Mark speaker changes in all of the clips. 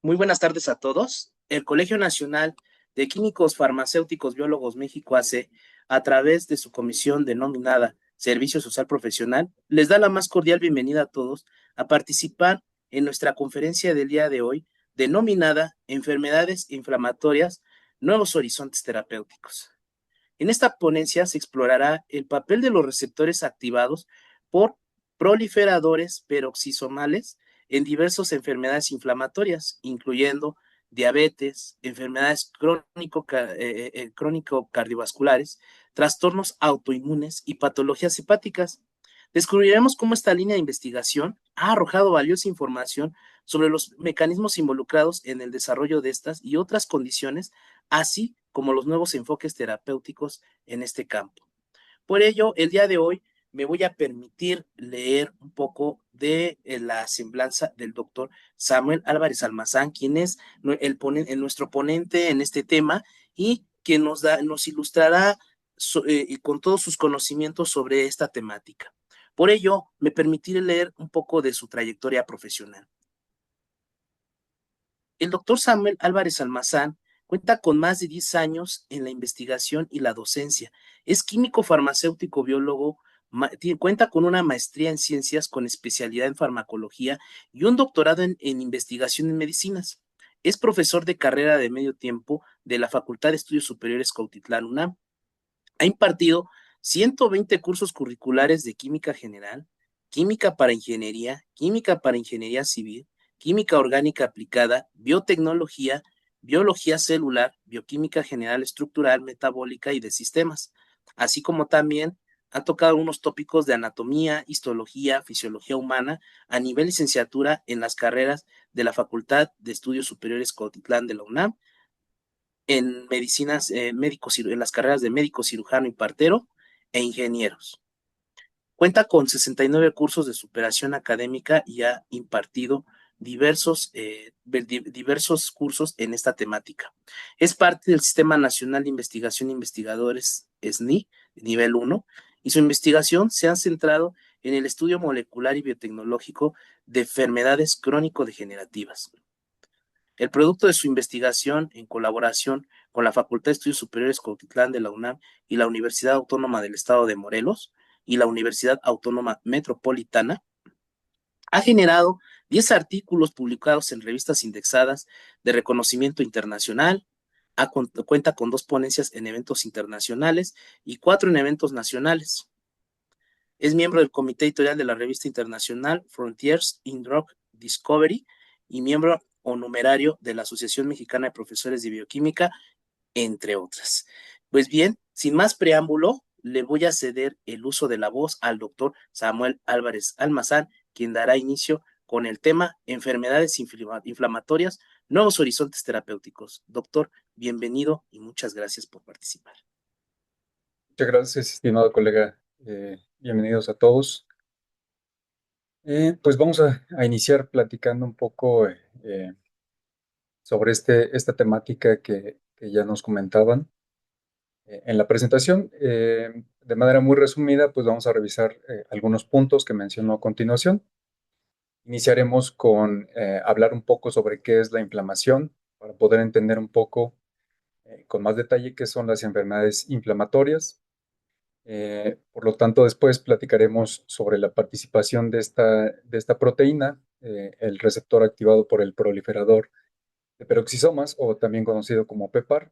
Speaker 1: Muy buenas tardes a todos. El Colegio Nacional de Químicos Farmacéuticos Biólogos México AC, a través de su comisión denominada Servicio Social Profesional, les da la más cordial bienvenida a todos a participar en nuestra conferencia del día de hoy, denominada Enfermedades Inflamatorias, Nuevos Horizontes Terapéuticos. En esta ponencia se explorará el papel de los receptores activados por proliferadores peroxisomales en diversas enfermedades inflamatorias, incluyendo diabetes, enfermedades crónico-cardiovasculares, trastornos autoinmunes y patologías hepáticas. Descubriremos cómo esta línea de investigación ha arrojado valiosa información sobre los mecanismos involucrados en el desarrollo de estas y otras condiciones, así como los nuevos enfoques terapéuticos en este campo. Por ello, el día de hoy me voy a permitir leer un poco de la semblanza del doctor Samuel Álvarez Almazán, quien es nuestro ponente en este tema y quien nos ilustrará con todos sus conocimientos sobre esta temática. Por ello, me permitiré leer un poco de su trayectoria profesional. El doctor Samuel Álvarez Almazán cuenta con más de 10 años en la investigación y la docencia. Es químico farmacéutico biólogo, cuenta con una maestría en ciencias con especialidad en farmacología y un doctorado en investigación en medicinas. Es profesor de carrera de medio tiempo de la Facultad de Estudios Superiores Cuautitlán UNAM. Ha impartido 120 cursos curriculares de química general, química para ingeniería civil, química orgánica aplicada, biotecnología, biología celular, bioquímica general estructural, metabólica y de sistemas, así como también ha tocado unos tópicos de anatomía, histología, fisiología humana a nivel licenciatura en las carreras de la Facultad de Estudios Superiores Cuautitlán de la UNAM, en medicinas, en las carreras de médico, cirujano y partero e ingenieros. Cuenta con 69 cursos de superación académica y ha impartido diversos cursos en esta temática. Es parte del Sistema Nacional de Investigación e Investigadores SNI, nivel 1, y su investigación se ha centrado en el estudio molecular y biotecnológico de enfermedades crónico-degenerativas. El producto de su investigación, en colaboración con la Facultad de Estudios Superiores Cuautitlán de la UNAM y la Universidad Autónoma del Estado de Morelos y la Universidad Autónoma Metropolitana, ha generado 10 artículos publicados en revistas indexadas de reconocimiento internacional, cuenta con 2 ponencias en eventos internacionales y 4 en eventos nacionales. Es miembro del comité editorial de la revista internacional Frontiers in Drug Discovery y miembro honumerario de la Asociación Mexicana de Profesores de Bioquímica, entre otras. Pues bien, sin más preámbulo, le voy a ceder el uso de la voz al doctor Samuel Álvarez Almazán, quien dará inicio con el tema enfermedades inflamatorias, nuevos horizontes terapéuticos. Doctor, bienvenido y muchas gracias por participar.
Speaker 2: Muchas gracias, estimado colega. Bienvenidos a todos. Pues vamos a iniciar platicando un poco sobre esta temática que ya nos comentaban en la presentación. De manera muy resumida, pues vamos a revisar algunos puntos que menciono a continuación. Iniciaremos con hablar un poco sobre qué es la inflamación, para poder entender un poco con más detalle qué son las enfermedades inflamatorias. Por lo tanto, después platicaremos sobre la participación de esta proteína, el receptor activado por el proliferador de peroxisomas, o también conocido como PEPAR,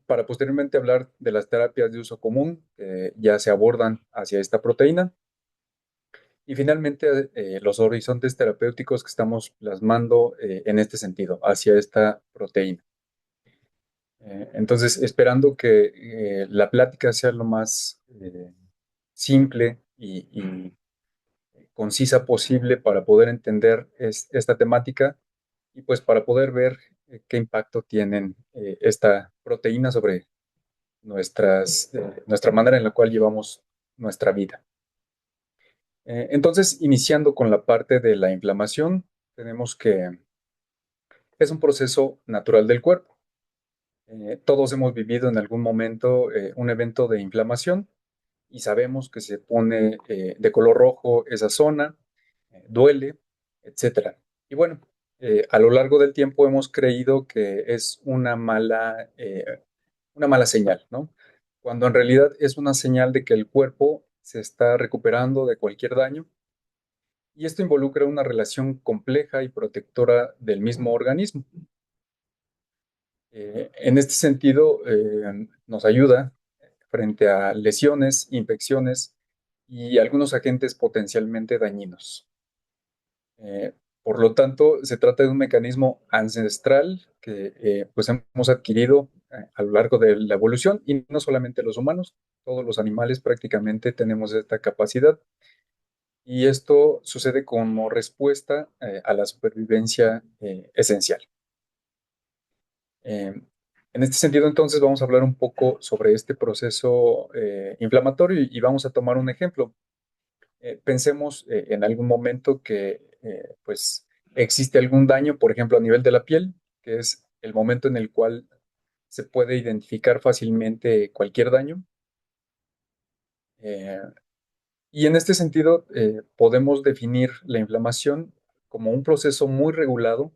Speaker 2: para posteriormente hablar de las terapias de uso común que ya se abordan hacia esta proteína. Y finalmente, los horizontes terapéuticos que estamos plasmando en este sentido, hacia esta proteína. Entonces, esperando que la plática sea lo más simple y concisa posible para poder entender esta temática y pues para poder ver qué impacto tienen esta proteína sobre nuestra manera en la cual llevamos nuestra vida. Entonces, iniciando con la parte de la inflamación, tenemos que es un proceso natural del cuerpo. Todos hemos vivido en algún momento un evento de inflamación y sabemos que se pone de color rojo esa zona, duele, etcétera. Y bueno, a lo largo del tiempo hemos creído que es una mala señal, ¿no? Cuando en realidad es una señal de que el cuerpo se está recuperando de cualquier daño y esto involucra una relación compleja y protectora del mismo organismo. En este sentido, nos ayuda frente a lesiones, infecciones y algunos agentes potencialmente dañinos. Eh, por lo tanto, se trata de un mecanismo ancestral que pues hemos adquirido a lo largo de la evolución y no solamente los humanos, todos los animales prácticamente tenemos esta capacidad y esto sucede como respuesta a la supervivencia esencial. Eh, en este sentido, entonces, vamos a hablar un poco sobre este proceso inflamatorio y vamos a tomar un ejemplo. Pensemos en algún momento que pues existe algún daño, por ejemplo, a nivel de la piel, que es el momento en el cual se puede identificar fácilmente cualquier daño. Eh, y en este sentido, podemos definir la inflamación como un proceso muy regulado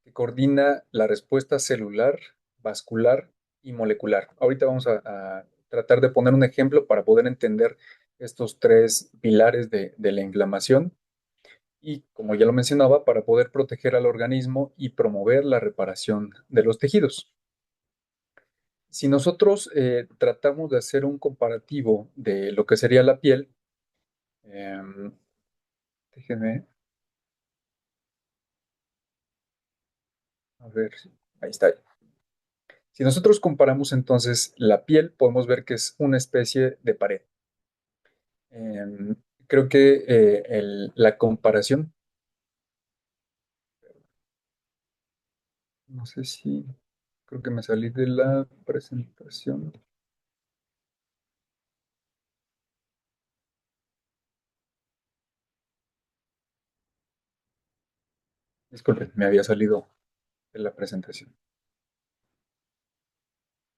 Speaker 2: que coordina la respuesta celular, vascular y molecular. Ahorita vamos a tratar de poner un ejemplo para poder entender estos tres pilares de la inflamación y, como ya lo mencionaba, para poder proteger al organismo y promover la reparación de los tejidos. Si nosotros tratamos de hacer un comparativo de lo que sería la piel, em, déjenme, a ver, ahí está. Si nosotros comparamos entonces la piel, podemos ver que es una especie de pared. Em, Creo que la comparación, no sé si, creo que me salí de la presentación. Disculpen, me había salido de la presentación.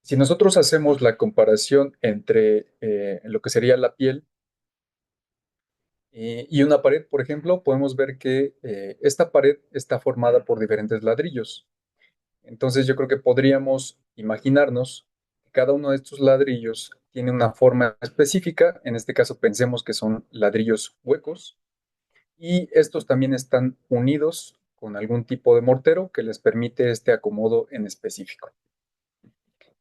Speaker 2: Si nosotros hacemos la comparación entre lo que sería la piel y una pared, por ejemplo, podemos ver que esta pared está formada por diferentes ladrillos. Entonces yo creo que podríamos imaginarnos que cada uno de estos ladrillos tiene una forma específica. En este caso pensemos que son ladrillos huecos y estos también están unidos con algún tipo de mortero que les permite este acomodo en específico.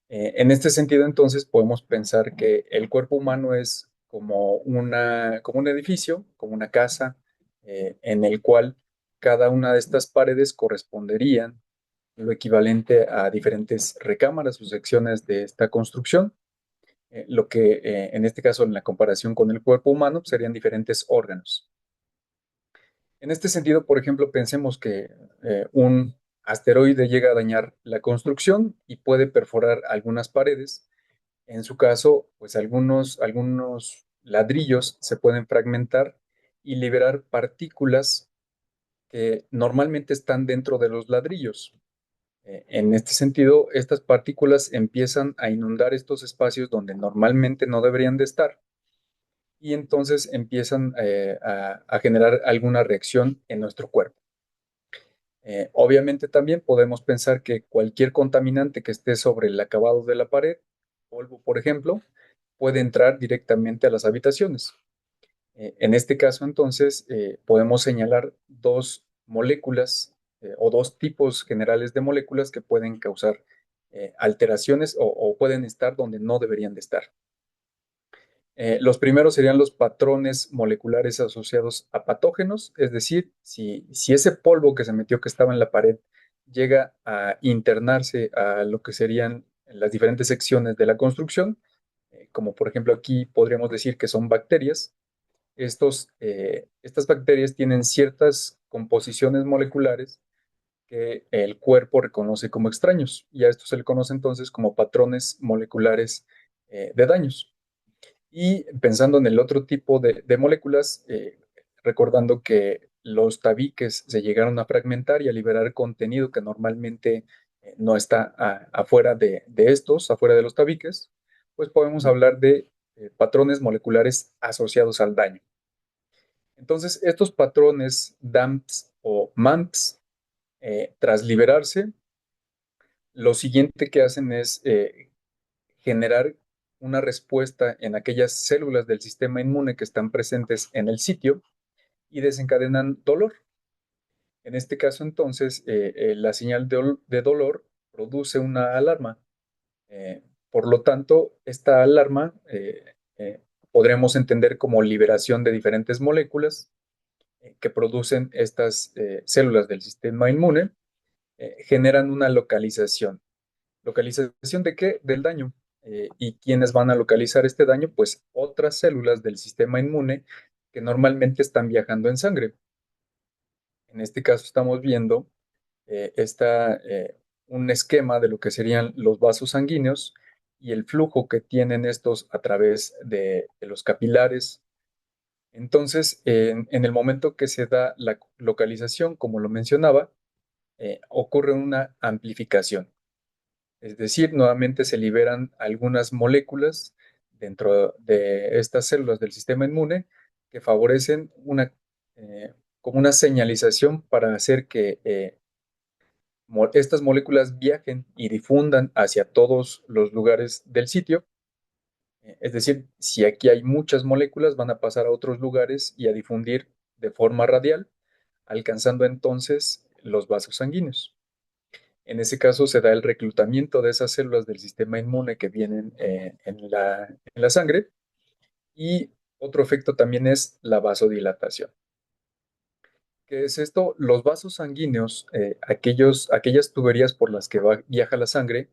Speaker 2: En este sentido, entonces, podemos pensar que el cuerpo humano es como un edificio, como una casa, en el cual cada una de estas paredes corresponderían lo equivalente a diferentes recámaras o secciones de esta construcción, lo que en este caso, en la comparación con el cuerpo humano, serían diferentes órganos. En este sentido, por ejemplo, pensemos que un asteroide llega a dañar la construcción y puede perforar algunas paredes. En su caso, pues algunos ladrillos se pueden fragmentar y liberar partículas que normalmente están dentro de los ladrillos. En este sentido, estas partículas empiezan a inundar estos espacios donde normalmente no deberían de estar y entonces empiezan a generar alguna reacción en nuestro cuerpo. Obviamente también podemos pensar que cualquier contaminante que esté sobre el acabado de la pared, polvo por ejemplo, puede entrar directamente a las habitaciones. En este caso entonces podemos señalar dos moléculas o dos tipos generales de moléculas que pueden causar alteraciones o pueden estar donde no deberían de estar. Los primeros serían los patrones moleculares asociados a patógenos, es decir, si ese polvo que se metió que estaba en la pared llega a internarse a lo que serían las diferentes secciones de la construcción, como por ejemplo aquí podríamos decir que son bacterias, estas bacterias tienen ciertas composiciones moleculares que el cuerpo reconoce como extraños y a esto se le conoce entonces como patrones moleculares de daños. Y pensando en el otro tipo de moléculas, recordando que los tabiques se llegaron a fragmentar y a liberar contenido que normalmente no está afuera de estos, afuera de los tabiques, pues podemos hablar de patrones moleculares asociados al daño. Entonces, estos patrones DAMPs o MAMPs Tras liberarse, lo siguiente que hacen es generar una respuesta en aquellas células del sistema inmune que están presentes en el sitio y desencadenan dolor. En este caso, entonces, la señal de dolor produce una alarma. Eh, por lo tanto, esta alarma podremos entender como liberación de diferentes moléculas que producen estas células del sistema inmune, generan una localización. ¿Localización de qué? Del daño. ¿Y quiénes van a localizar este daño? Pues otras células del sistema inmune que normalmente están viajando en sangre. En este caso estamos viendo un esquema de lo que serían los vasos sanguíneos y el flujo que tienen estos a través de los capilares. Entonces, en el momento que se da la localización, como lo mencionaba, ocurre una amplificación. Es decir, nuevamente se liberan algunas moléculas dentro de estas células del sistema inmune que favorecen como una señalización para hacer que estas moléculas viajen y difundan hacia todos los lugares del sitio. Es decir, si aquí hay muchas moléculas, van a pasar a otros lugares y a difundir de forma radial, alcanzando entonces los vasos sanguíneos. En ese caso se da el reclutamiento de esas células del sistema inmune que vienen en la sangre y otro efecto también es la vasodilatación. ¿Qué es esto? Los vasos sanguíneos, aquellas tuberías por las que viaja la sangre,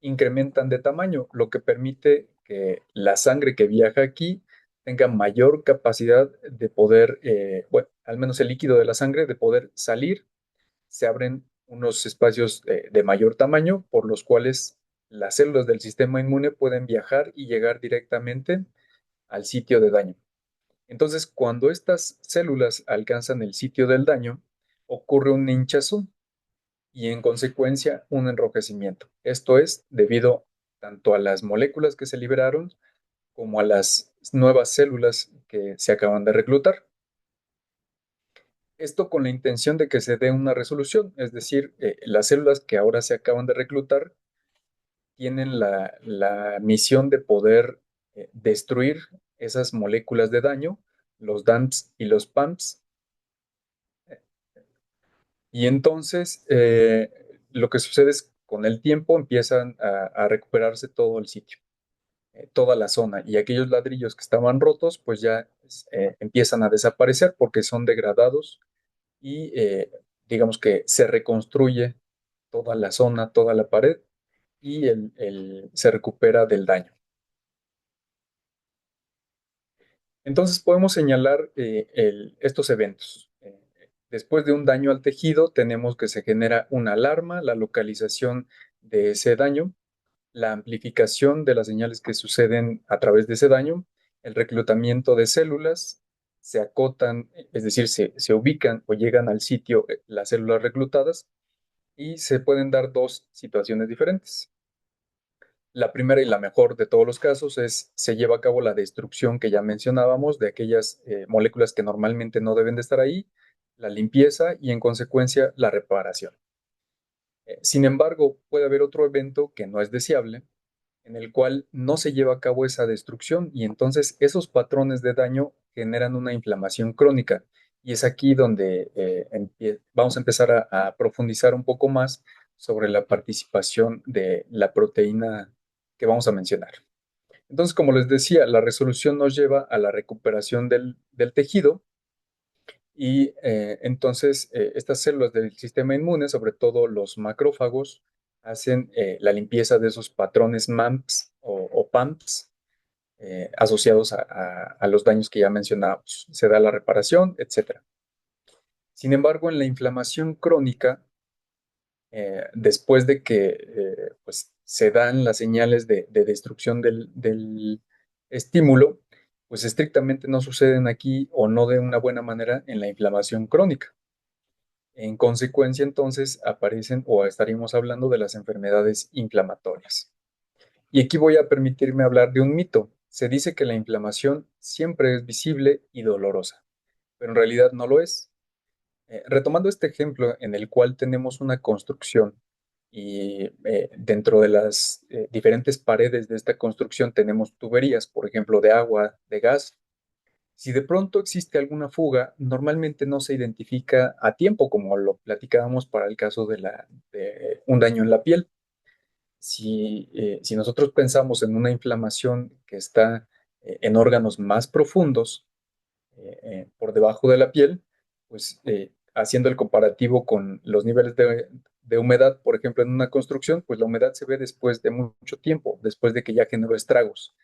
Speaker 2: incrementan de tamaño, lo que permite que la sangre que viaja aquí tenga mayor capacidad de poder, bueno, al menos el líquido de la sangre, de poder salir. Se abren unos espacios de mayor tamaño por los cuales las células del sistema inmune pueden viajar y llegar directamente al sitio de daño. Entonces, cuando estas células alcanzan el sitio del daño, ocurre un hinchazón y en consecuencia un enrojecimiento. Esto es debido tanto a las moléculas que se liberaron como a las nuevas células que se acaban de reclutar. Esto con la intención de que se dé una resolución, es decir, las células que ahora se acaban de reclutar tienen la misión de poder destruir esas moléculas de daño, los DAMPs y los PAMPs. Y entonces lo que sucede es con el tiempo empiezan a recuperarse todo el sitio, toda la zona, y aquellos ladrillos que estaban rotos pues ya empiezan a desaparecer porque son degradados y digamos que se reconstruye toda la zona, toda la pared y se recupera del daño. Entonces podemos señalar estos eventos. Después de un daño al tejido, tenemos que se genera una alarma, la localización de ese daño, la amplificación de las señales que suceden a través de ese daño, el reclutamiento de células, se acotan, es decir, se ubican o llegan al sitio las células reclutadas y se pueden dar dos situaciones diferentes. La primera y la mejor de todos los casos es se lleva a cabo la destrucción que ya mencionábamos de aquellas moléculas que normalmente no deben de estar ahí, la limpieza y en consecuencia la reparación. Sin embargo, puede haber otro evento que no es deseable, en el cual no se lleva a cabo esa destrucción y entonces esos patrones de daño generan una inflamación crónica. Y es aquí donde vamos a empezar a profundizar un poco más sobre la participación de la proteína que vamos a mencionar. Entonces, como les decía, la resolución nos lleva a la recuperación del tejido y entonces estas células del sistema inmune, sobre todo los macrófagos, hacen la limpieza de esos patrones MAMPs o PAMPs asociados a los daños que ya mencionábamos. Se da la reparación, etc. Sin embargo, en la inflamación crónica, después de que pues, se dan las señales de destrucción del estímulo, pues estrictamente no suceden aquí o no de una buena manera en la inflamación crónica. En consecuencia, entonces, aparecen o estaríamos hablando de las enfermedades inflamatorias. Y aquí voy a permitirme hablar de un mito. Se dice que la inflamación siempre es visible y dolorosa, pero en realidad no lo es. Retomando este ejemplo en el cual tenemos una construcción y dentro de las diferentes paredes de esta construcción tenemos tuberías, por ejemplo, de agua, de gas. Si de pronto existe alguna fuga, normalmente no se identifica a tiempo, como lo platicábamos para el caso de un daño en la piel. Si nosotros pensamos en una inflamación que está en órganos más profundos, por debajo de la piel, pues haciendo el comparativo con los niveles de humedad, por ejemplo, en una construcción, pues la humedad se ve después de mucho tiempo, después de que ya generó estragos.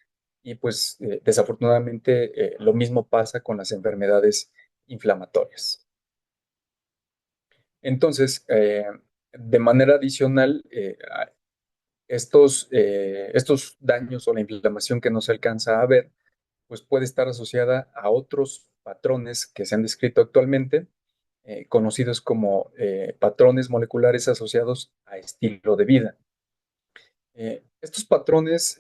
Speaker 2: Y pues desafortunadamente lo mismo pasa con las enfermedades inflamatorias. Entonces, de manera adicional, estos daños o la inflamación que no se alcanza a ver, pues puede estar asociada a otros patrones que se han descrito actualmente, conocidos como patrones moleculares asociados a estilo de vida. Estos patrones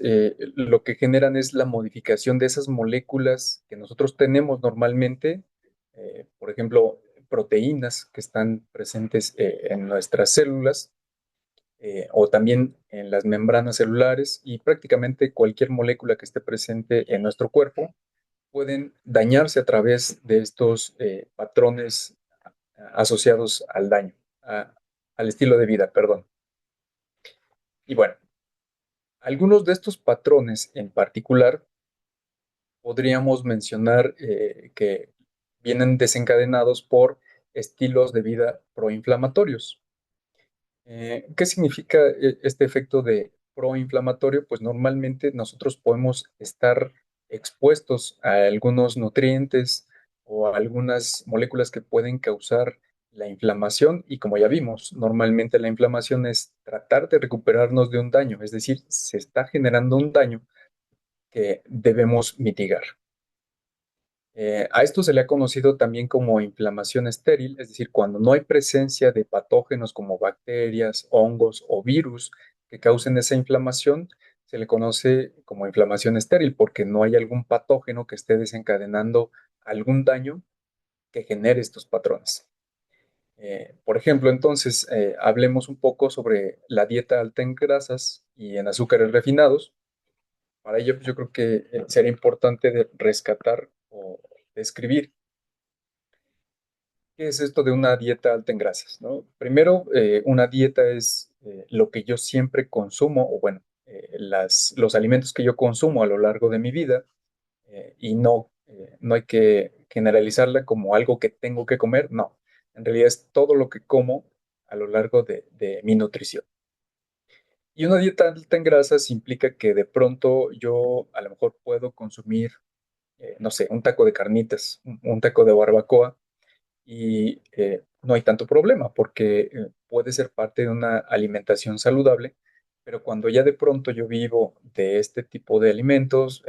Speaker 2: lo que generan es la modificación de esas moléculas que nosotros tenemos normalmente, por ejemplo, proteínas que están presentes en nuestras células o también en las membranas celulares y prácticamente cualquier molécula que esté presente en nuestro cuerpo pueden dañarse a través de estos patrones asociados al daño, al estilo de vida, perdón. Y bueno, algunos de estos patrones en particular podríamos mencionar que vienen desencadenados por estilos de vida proinflamatorios. ¿Qué significa este efecto de proinflamatorio? Pues normalmente nosotros podemos estar expuestos a algunos nutrientes o a algunas moléculas que pueden causar la inflamación y como ya vimos, normalmente la inflamación es tratar de recuperarnos de un daño, es decir, se está generando un daño que debemos mitigar. A esto se le ha conocido también como inflamación estéril, es decir, cuando no hay presencia de patógenos como bacterias, hongos o virus que causen esa inflamación, se le conoce como inflamación estéril porque no hay algún patógeno que esté desencadenando algún daño que genere estos patrones. Por ejemplo, entonces, hablemos un poco sobre la dieta alta en grasas y en azúcares refinados. Para ello, pues, yo creo que sería importante rescatar o describir qué es esto de una dieta alta en grasas, ¿no? Primero, una dieta es lo que yo siempre consumo, o bueno, los alimentos que yo consumo a lo largo de mi vida, y no hay que generalizarla como algo que tengo que comer, no. En realidad es todo lo que como a lo largo de mi nutrición. Y una dieta alta en grasas implica que de pronto yo a lo mejor puedo consumir, no sé, un taco de carnitas, un taco de barbacoa, y no hay tanto problema porque puede ser parte de una alimentación saludable, pero cuando ya de pronto yo vivo de este tipo de alimentos,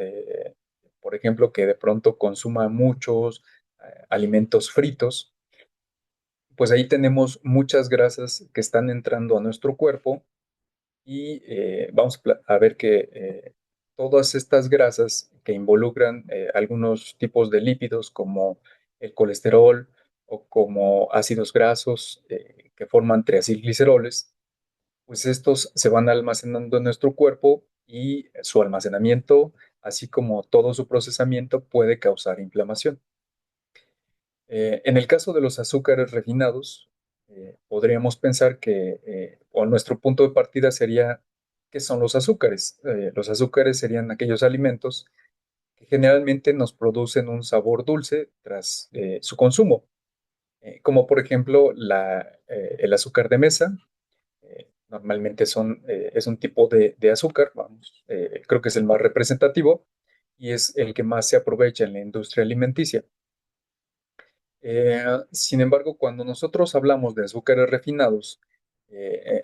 Speaker 2: por ejemplo, que de pronto consuma muchos alimentos fritos, pues ahí tenemos muchas grasas que están entrando a nuestro cuerpo y vamos a ver que todas estas grasas que involucran algunos tipos de lípidos como el colesterol o como ácidos grasos que forman triacilgliceroles, pues estos se van almacenando en nuestro cuerpo y su almacenamiento, así como todo su procesamiento, puede causar inflamación. En el caso de los azúcares refinados, podríamos pensar que, o nuestro punto de partida sería, ¿qué son los azúcares? Los azúcares serían aquellos alimentos que generalmente nos producen un sabor dulce tras su consumo, como por ejemplo el azúcar de mesa. Normalmente es un tipo de azúcar, vamos, creo que es el más representativo y es el que más se aprovecha en la industria alimenticia. Sin embargo, cuando nosotros hablamos de azúcares refinados,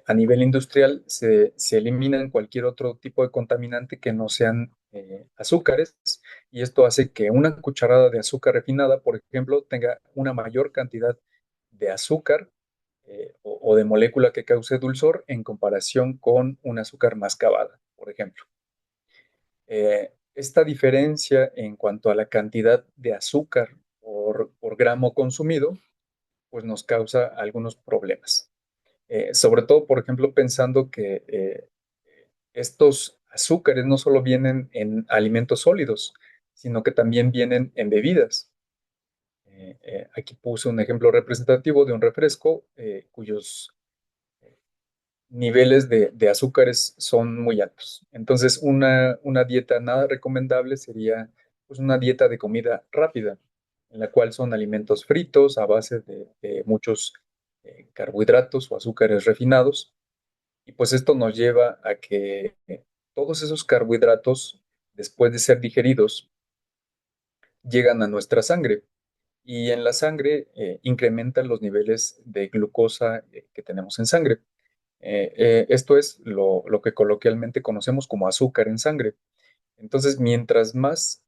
Speaker 2: a nivel industrial se eliminan cualquier otro tipo de contaminante que no sean azúcares y esto hace que una cucharada de azúcar refinada, por ejemplo, tenga una mayor cantidad de azúcar o de molécula que cause dulzor en comparación con un azúcar mascabada, por ejemplo. Esta diferencia en cuanto a la cantidad de azúcar por gramo consumido, pues nos causa algunos problemas. Sobre todo, por ejemplo, pensando que estos azúcares no solo vienen en alimentos sólidos, sino que también vienen en bebidas. Aquí puse un ejemplo representativo de un refresco cuyos niveles de azúcares son muy altos. Entonces, una dieta nada recomendable sería pues, una dieta de comida rápida, en la cual son alimentos fritos a base de muchos carbohidratos o azúcares refinados. Y pues esto nos lleva a que todos esos carbohidratos, después de ser digeridos, llegan a nuestra sangre y en la sangre incrementan los niveles de glucosa que tenemos en sangre. Esto es lo que coloquialmente conocemos como azúcar en sangre. Entonces, mientras más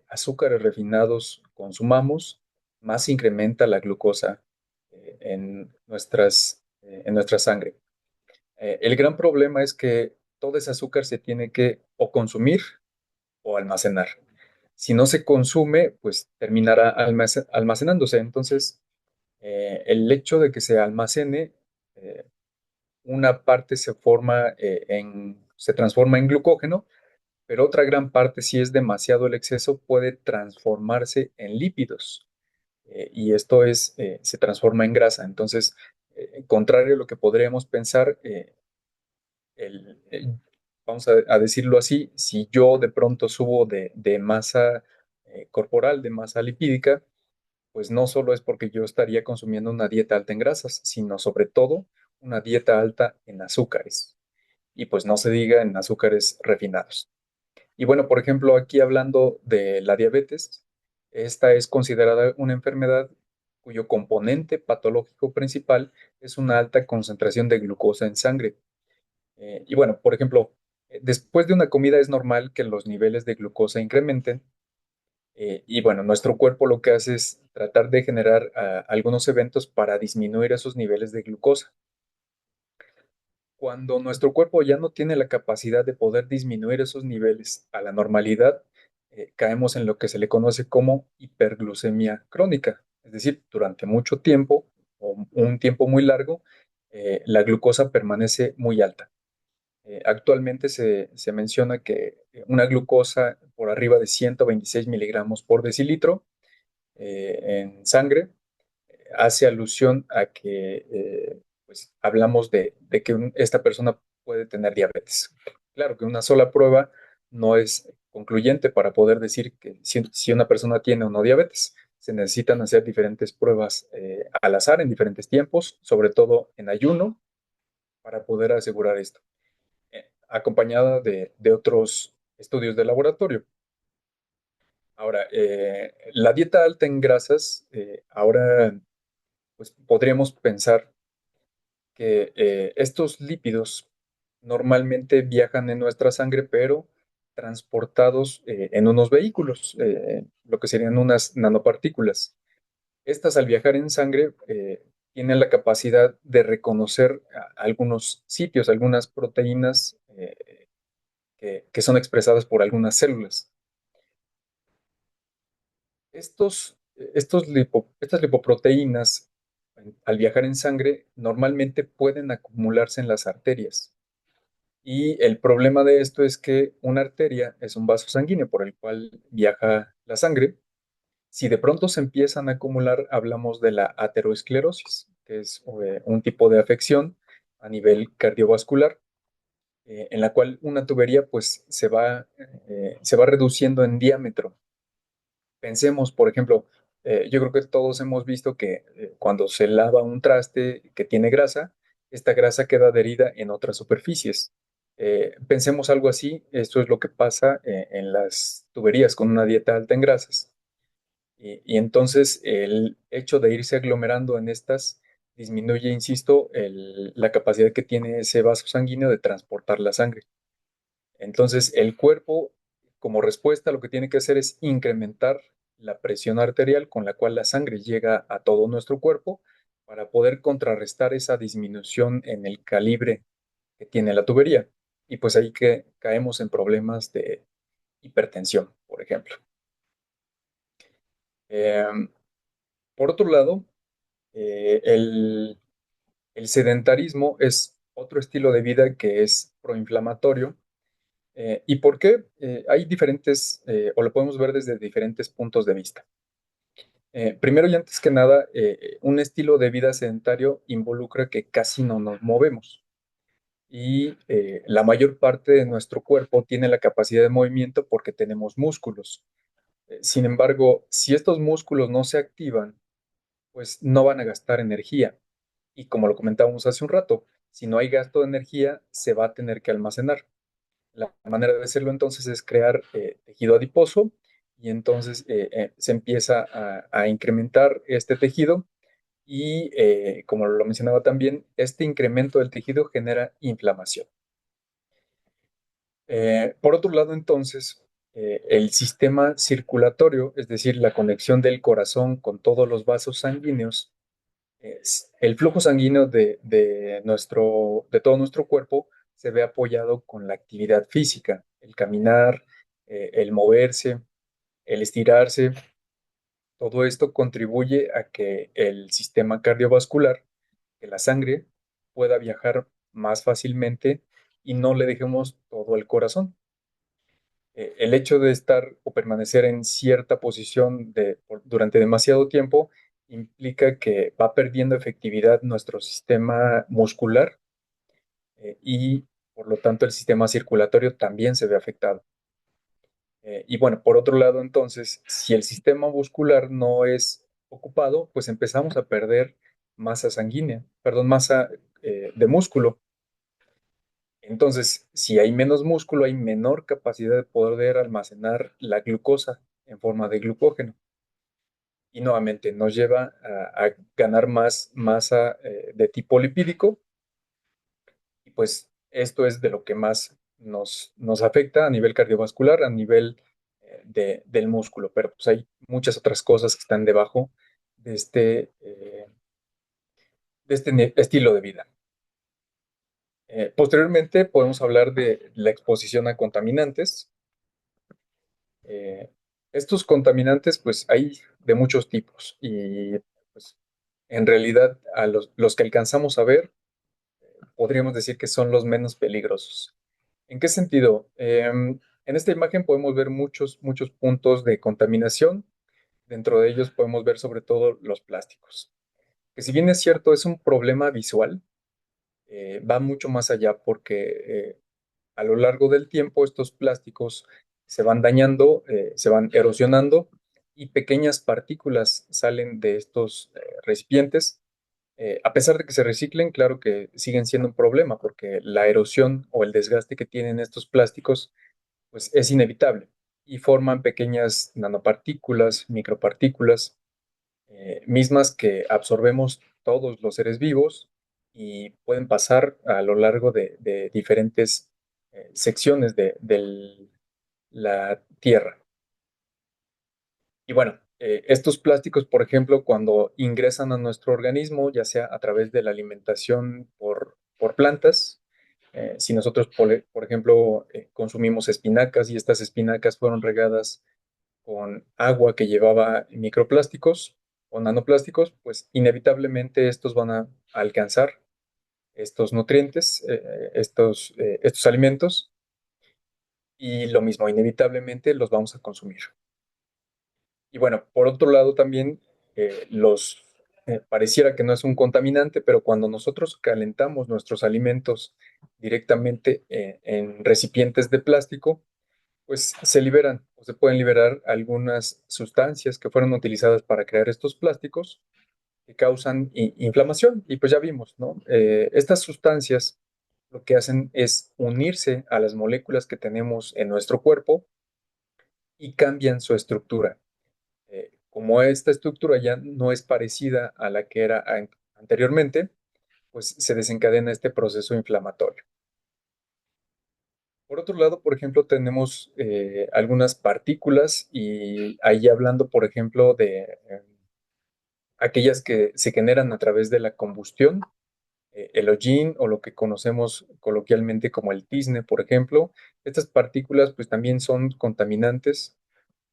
Speaker 2: azúcares refinados consumamos, más incrementa la glucosa en nuestra sangre. El gran problema es que todo ese azúcar se tiene que o consumir o almacenar. Si no se consume, pues terminará almacenándose. Entonces, el hecho de que se almacene, eh, una parte se transforma en glucógeno, pero otra gran parte, si es demasiado el exceso, puede transformarse en lípidos. Y esto se transforma en grasa. Entonces, contrario a lo que podríamos pensar, el- el- vamos a decirlo así, si yo de pronto subo de masa corporal, de masa lipídica, pues no solo es porque yo estaría consumiendo una dieta alta en grasas, sino sobre todo una dieta alta en azúcares. Y pues no se diga en azúcares refinados. Y bueno, por ejemplo, aquí hablando de la diabetes, esta es considerada una enfermedad cuyo componente patológico principal es una alta concentración de glucosa en sangre. Y bueno, por ejemplo, después de una comida es normal que los niveles de glucosa incrementen. Y bueno, nuestro cuerpo lo que hace es tratar de generar algunos eventos para disminuir esos niveles de glucosa. Cuando nuestro cuerpo ya no tiene la capacidad de poder disminuir esos niveles a la normalidad, caemos en lo que se le conoce como hiperglucemia crónica. Es decir, durante mucho tiempo o un tiempo muy largo, la glucosa permanece muy alta. Actualmente se menciona que una glucosa por arriba de 126 miligramos por decilitro en sangre hace alusión a que pues, hablamos de que esta persona puede tener diabetes. Claro que una sola prueba no es concluyente para poder decir que si una persona tiene o no diabetes. Se necesitan hacer diferentes pruebas al azar en diferentes tiempos, sobre todo en ayuno, para poder asegurar esto, acompañada de otros estudios de laboratorio. Ahora, la dieta alta en grasas, ahora pues podríamos pensar que estos lípidos normalmente viajan en nuestra sangre, pero transportados en unos vehículos, lo que serían unas nanopartículas. Estas al viajar en sangre tienen la capacidad de reconocer algunos sitios, algunas proteínas que son expresadas por algunas células. Estas lipoproteínas, al viajar en sangre, normalmente pueden acumularse en las arterias. Y el problema de esto es que una arteria es un vaso sanguíneo por el cual viaja la sangre. Si de pronto se empiezan a acumular, hablamos de la aterosclerosis, que es un tipo de afección a nivel cardiovascular, en la cual una tubería pues se va reduciendo en diámetro. Pensemos, por ejemplo, yo creo que todos hemos visto que cuando se lava un traste que tiene grasa, esta grasa queda adherida en otras superficies. Pensemos algo así, esto es lo que pasa en las tuberías con una dieta alta en grasas. Y entonces el hecho de irse aglomerando en estas disminuye, insisto, la capacidad que tiene ese vaso sanguíneo de transportar la sangre. Entonces, el cuerpo, como respuesta, lo que tiene que hacer es incrementar la presión arterial con la cual la sangre llega a todo nuestro cuerpo para poder contrarrestar esa disminución en el calibre que tiene la tubería. Y pues ahí que caemos en problemas de hipertensión, por ejemplo. Eh, por otro lado, El sedentarismo es otro estilo de vida que es proinflamatorio. ¿Y por qué? Hay diferentes, o lo podemos ver desde diferentes puntos de vista. Primero y antes que nada, un estilo de vida sedentario involucra que casi no nos movemos y la mayor parte de nuestro cuerpo tiene la capacidad de movimiento porque tenemos músculos. Sin embargo, si estos músculos no se activan, pues no van a gastar energía. Y como lo comentábamos hace un rato, si no hay gasto de energía, se va a tener que almacenar. La manera de hacerlo entonces es crear tejido adiposo y entonces se empieza a incrementar este tejido y como lo mencionaba también, este incremento del tejido genera inflamación. Por otro lado, entonces, el sistema circulatorio, es decir, la conexión del corazón con todos los vasos sanguíneos, el flujo sanguíneo de todo nuestro cuerpo se ve apoyado con la actividad física, el caminar, el moverse, el estirarse. Todo esto contribuye a que el sistema cardiovascular, que la sangre, pueda viajar más fácilmente y no le dejemos todo el corazón. El hecho de estar o permanecer en cierta posición durante demasiado tiempo implica que va perdiendo efectividad nuestro sistema muscular y por lo tanto el sistema circulatorio también se ve afectado. Y bueno, por otro lado, entonces, si el sistema muscular no es ocupado, pues empezamos a perder masa sanguínea, perdón, masa de músculo. Entonces, si hay menos músculo, hay menor capacidad de poder almacenar la glucosa en forma de glucógeno. Y nuevamente nos lleva a ganar más masa de tipo lipídico. Y pues esto es de lo que más nos afecta a nivel cardiovascular, a nivel del músculo. Pero pues hay muchas otras cosas que están debajo de este estilo de vida. Posteriormente podemos hablar de la exposición a contaminantes. Eh, Estos contaminantes, pues hay de muchos tipos y pues en realidad a los que alcanzamos a ver, podríamos decir que son los menos peligrosos. ¿En qué sentido? En esta imagen podemos ver muchos puntos de contaminación. Dentro de ellos podemos ver sobre todo los plásticos, que si bien es cierto es un problema visual, va mucho más allá porque a lo largo del tiempo estos plásticos se van dañando, se van erosionando y pequeñas partículas salen de estos recipientes. A pesar de que se reciclen, claro que siguen siendo un problema porque la erosión o el desgaste que tienen estos plásticos pues es inevitable y forman pequeñas nanopartículas, micropartículas, mismas que absorbemos todos los seres vivos y pueden pasar a lo largo de diferentes secciones de la Tierra. Y bueno, estos plásticos, por ejemplo, cuando ingresan a nuestro organismo, ya sea a través de la alimentación por plantas, si nosotros, por ejemplo, consumimos espinacas y estas espinacas fueron regadas con agua que llevaba microplásticos o nanoplásticos, pues inevitablemente estos van a alcanzar estos nutrientes, estos alimentos, y lo mismo, inevitablemente los vamos a consumir. Y bueno, por otro lado también pareciera que no es un contaminante, pero cuando nosotros calentamos nuestros alimentos directamente en recipientes de plástico, pues se liberan o se pueden liberar algunas sustancias que fueron utilizadas para crear estos plásticos que causan inflamación. Y pues ya vimos, ¿no? Estas sustancias lo que hacen es unirse a las moléculas que tenemos en nuestro cuerpo y cambian su estructura. Como esta estructura ya no es parecida a la que era anteriormente, pues se desencadena este proceso inflamatorio. Por otro lado, por ejemplo, tenemos algunas partículas y ahí hablando, por ejemplo, de aquellas que se generan a través de la combustión, el hollín o lo que conocemos coloquialmente como el tizne, por ejemplo. Estas partículas pues también son contaminantes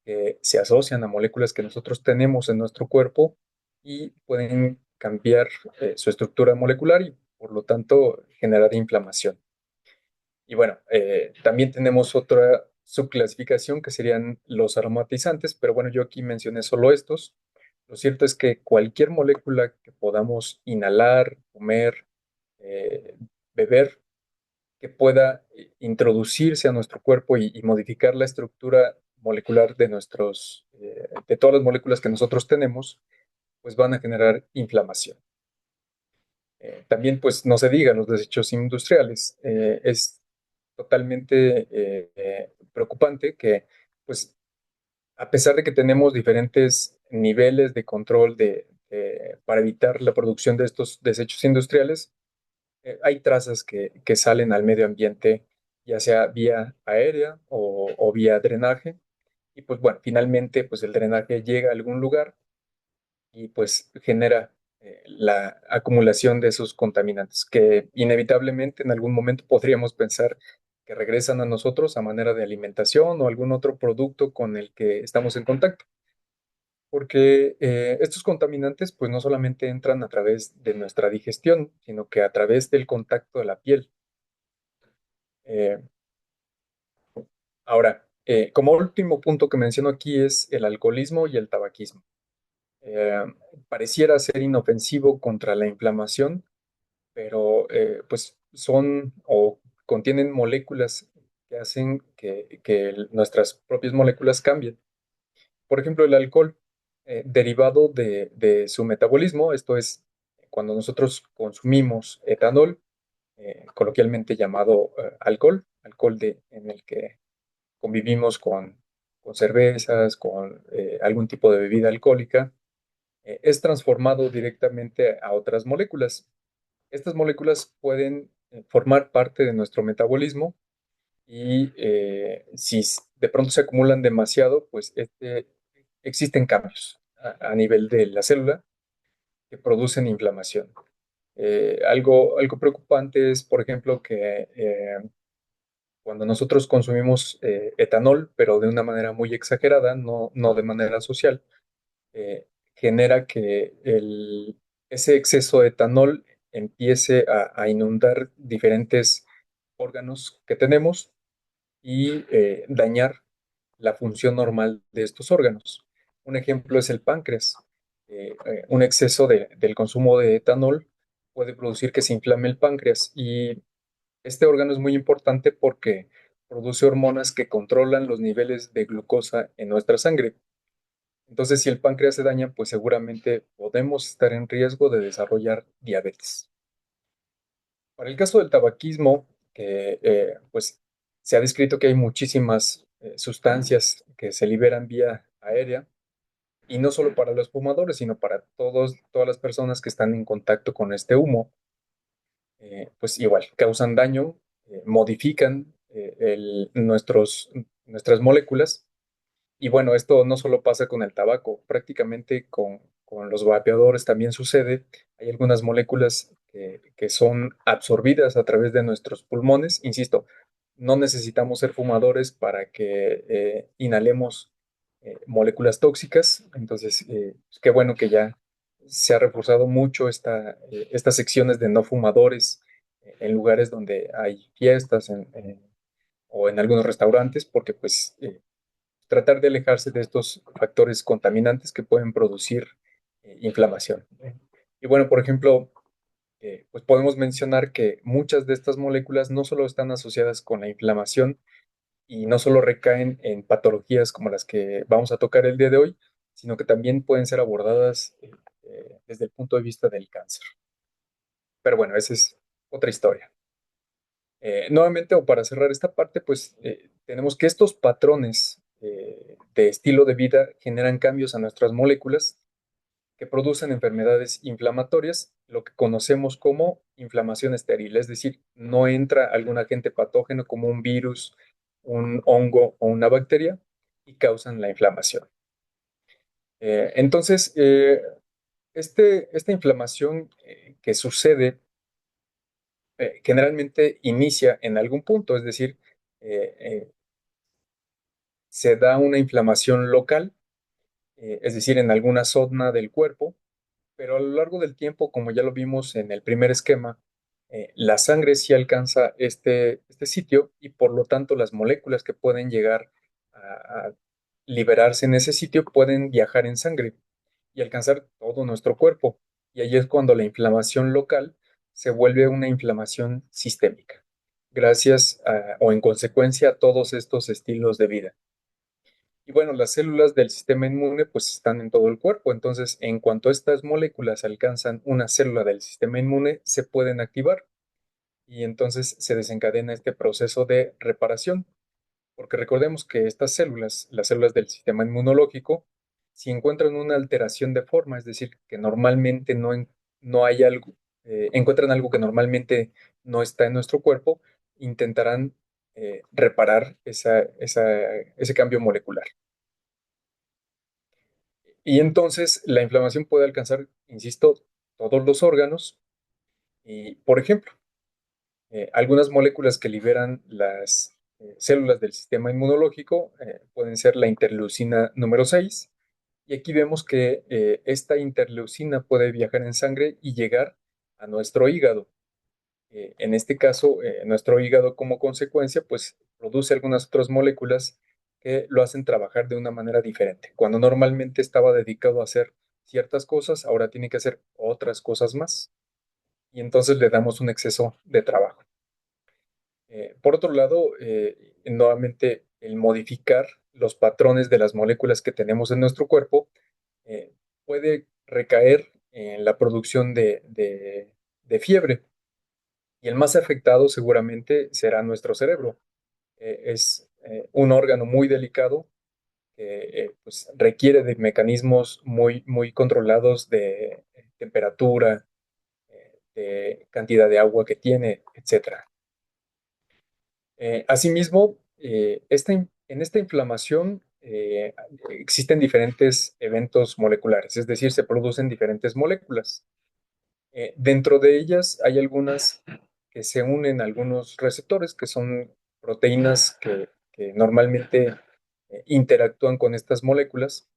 Speaker 2: que se asocian a moléculas que nosotros tenemos en nuestro cuerpo y pueden cambiar su estructura molecular y por lo tanto generar inflamación. Y bueno, también tenemos otra subclasificación que serían los aromatizantes, pero bueno, yo aquí mencioné solo estos. Lo cierto es que cualquier molécula que podamos inhalar, comer, eh, beber, que pueda introducirse a nuestro cuerpo y modificar la estructura molecular de todas las moléculas que nosotros tenemos, pues van a generar inflamación. También, pues no se diga, los desechos industriales. Es totalmente preocupante que, pues, a pesar de que tenemos diferentes niveles de control para evitar la producción de estos desechos industriales, hay trazas que salen al medio ambiente, ya sea vía aérea o vía drenaje. Y pues bueno, finalmente, pues el drenaje llega a algún lugar y pues genera la acumulación de esos contaminantes que inevitablemente en algún momento podríamos pensar que regresan a nosotros a manera de alimentación o algún otro producto con el que estamos en contacto. Porque estos contaminantes pues no solamente entran a través de nuestra digestión, sino que a través del contacto de la piel. Eh, como último punto que menciono aquí es el alcoholismo y el tabaquismo. Eh, Pareciera ser inofensivo contra la inflamación, pero pues son o contienen moléculas que hacen que nuestras propias moléculas cambien. Por ejemplo, el alcohol, derivado de su metabolismo, esto es, cuando nosotros consumimos etanol, coloquialmente llamado alcohol en el que convivimos con cervezas, con algún tipo de bebida alcohólica, es transformado directamente a otras moléculas. Estas moléculas pueden formar parte de nuestro metabolismo y si de pronto se acumulan demasiado, pues existen cambios a nivel de la célula que producen inflamación. Algo preocupante es, por ejemplo, que cuando nosotros consumimos etanol, pero de una manera muy exagerada, no de manera social, genera que ese exceso de etanol empiece a inundar diferentes órganos que tenemos y dañar la función normal de estos órganos. Un ejemplo es el páncreas. Un exceso del consumo de etanol puede producir que se inflame el páncreas y este órgano es muy importante porque produce hormonas que controlan los niveles de glucosa en nuestra sangre. Entonces, si el páncreas se daña, pues seguramente podemos estar en riesgo de desarrollar diabetes. Para el caso del tabaquismo, que pues se ha descrito que hay muchísimas sustancias que se liberan vía aérea, y no solo para los fumadores, sino para todas las personas que están en contacto con este humo, pues igual, causan daño, modifican nuestras moléculas. Y bueno, esto no solo pasa con el tabaco, prácticamente con los vapeadores también sucede. Hay algunas moléculas que son absorbidas a través de nuestros pulmones. Insisto, no necesitamos ser fumadores para que inhalemos moléculas tóxicas. Entonces, pues qué bueno que ya se ha reforzado mucho estas secciones de no fumadores en lugares donde hay fiestas o en algunos restaurantes, porque pues tratar de alejarse de estos factores contaminantes que pueden producir inflamación. Y bueno, por ejemplo, pues podemos mencionar que muchas de estas moléculas no solo están asociadas con la inflamación y no solo recaen en patologías como las que vamos a tocar el día de hoy, sino que también pueden ser abordadas desde el punto de vista del cáncer. Pero bueno, esa es otra historia. Nuevamente, o para cerrar esta parte, pues tenemos que estos patrones de estilo de vida generan cambios a nuestras moléculas que producen enfermedades inflamatorias, lo que conocemos como inflamación estéril, es decir, no entra algún agente patógeno como un virus, un hongo o una bacteria y causan la inflamación. Entonces, esta inflamación que sucede generalmente inicia en algún punto, es decir, se da una inflamación local, es decir, en alguna zona del cuerpo, pero a lo largo del tiempo, como ya lo vimos en el primer esquema, la sangre sí alcanza este sitio y por lo tanto las moléculas que pueden llegar a liberarse en ese sitio pueden viajar en sangre y alcanzar todo nuestro cuerpo. Y ahí es cuando la inflamación local se vuelve una inflamación sistémica, gracias o en consecuencia a todos estos estilos de vida. Y bueno, las células del sistema inmune pues están en todo el cuerpo, entonces en cuanto estas moléculas alcanzan una célula del sistema inmune, se pueden activar y entonces se desencadena este proceso de reparación, porque recordemos que estas células, las células del sistema inmunológico, si encuentran una alteración de forma, es decir, que normalmente no hay algo, encuentran algo que normalmente no está en nuestro cuerpo, intentarán reparar ese cambio molecular. Y entonces la inflamación puede alcanzar, insisto, todos los órganos. Y, por ejemplo, algunas moléculas que liberan las células del sistema inmunológico pueden ser la interleucina número 6. Y aquí vemos que esta interleucina puede viajar en sangre y llegar a nuestro hígado. En este caso, nuestro hígado como consecuencia, pues produce algunas otras moléculas que lo hacen trabajar de una manera diferente. Cuando normalmente estaba dedicado a hacer ciertas cosas, ahora tiene que hacer otras cosas más. Y entonces le damos un exceso de trabajo. Por otro lado, nuevamente, el modificar los patrones de las moléculas que tenemos en nuestro cuerpo eh, puede recaer en la producción de fiebre. Y el más afectado seguramente será nuestro cerebro. Es un órgano muy delicado que pues, requiere de mecanismos muy controlados de temperatura, de cantidad de agua que tiene, etcétera. Asimismo, en esta inflamación existen diferentes eventos moleculares, es decir, se producen diferentes moléculas. Dentro de ellas hay algunas que se unen a algunos receptores, que son proteínas que normalmente interactúan con estas moléculas.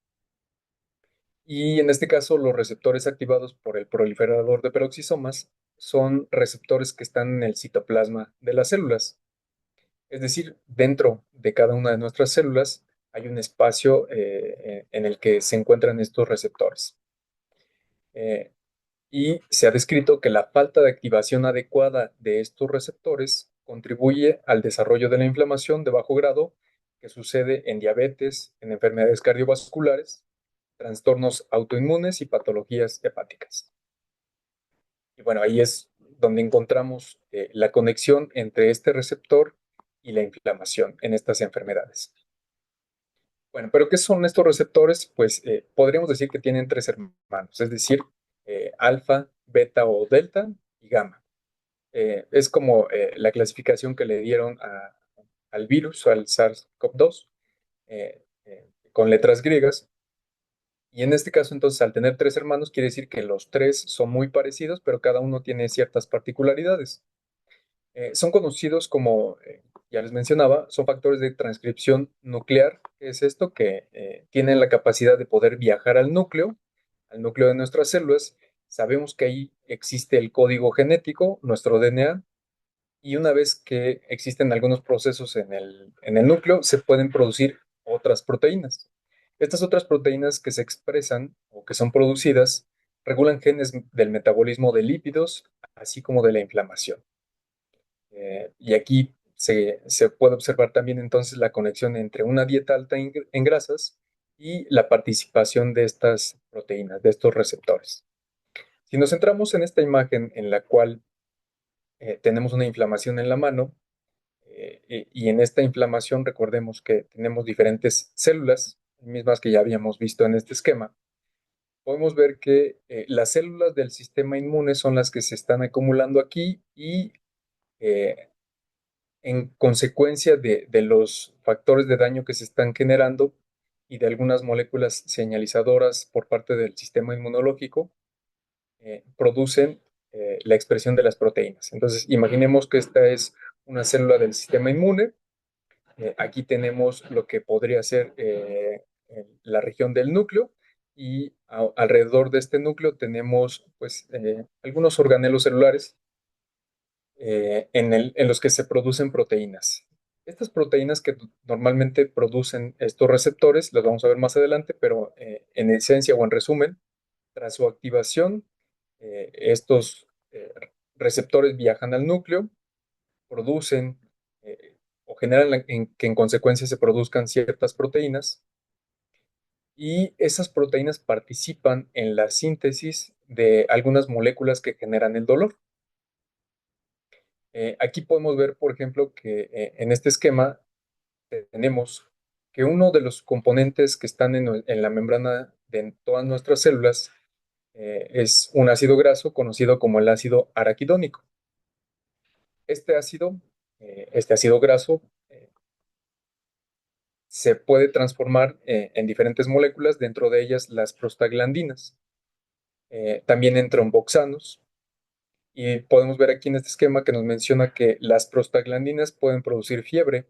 Speaker 2: Y en este caso, los receptores activados por el proliferador de peroxisomas son receptores que están en el citoplasma de las células. Es decir, dentro de cada una de nuestras células hay un espacio en el que se encuentran estos receptores. Eh, y se ha descrito que la falta de activación adecuada de estos receptores contribuye al desarrollo de la inflamación de bajo grado que sucede en diabetes, en enfermedades cardiovasculares, trastornos autoinmunes y patologías hepáticas. Y bueno, ahí es donde encontramos la conexión entre este receptor y la inflamación en estas enfermedades. Bueno, pero ¿qué son estos receptores? Pues podríamos decir que tienen tres hermanos, es decir, alfa, beta o delta y gamma. Es como la clasificación que le dieron al virus, al SARS-CoV-2, con letras griegas. Y en este caso, entonces, al tener tres hermanos, quiere decir que los tres son muy parecidos, pero cada uno tiene ciertas particularidades. Son conocidos como, ya les mencionaba, son factores de transcripción nuclear. ¿Qué es esto? Que tienen la capacidad de poder viajar al núcleo de nuestras células. Sabemos que ahí existe el código genético, nuestro DNA, y una vez que existen algunos procesos en el núcleo, se pueden producir otras proteínas. Estas otras proteínas que se expresan o que son producidas regulan genes del metabolismo de lípidos, así como de la inflamación. Y aquí se puede observar también entonces la conexión entre una dieta alta en grasas y la participación de estas proteínas, de estos receptores. Si nos centramos en esta imagen en la cual tenemos una inflamación en la mano, y en esta inflamación recordemos que tenemos diferentes células, mismas que ya habíamos visto en este esquema, podemos ver que las células del sistema inmune son las que se están acumulando aquí y eh, en consecuencia de los factores de daño que se están generando y de algunas moléculas señalizadoras por parte del sistema inmunológico, producen la expresión de las proteínas. Entonces, imaginemos que esta es una célula del sistema inmune. Aquí tenemos lo que podría ser la región del núcleo y alrededor de este núcleo tenemos pues algunos organelos celulares en los que se producen proteínas. Estas proteínas que normalmente producen estos receptores, las vamos a ver más adelante, pero en esencia o en resumen, tras su activación, estos receptores viajan al núcleo, producen o generan que en consecuencia se produzcan ciertas proteínas y esas proteínas participan en la síntesis de algunas moléculas que generan el dolor. Aquí podemos ver, por ejemplo, que en este esquema tenemos que uno de los componentes que están en la membrana de todas nuestras células es un ácido graso conocido como el ácido araquidónico. Este ácido, este ácido graso, se puede transformar en diferentes moléculas, dentro de ellas las prostaglandinas, también en tromboxanos. Y podemos ver aquí en este esquema que nos menciona que las prostaglandinas pueden producir fiebre,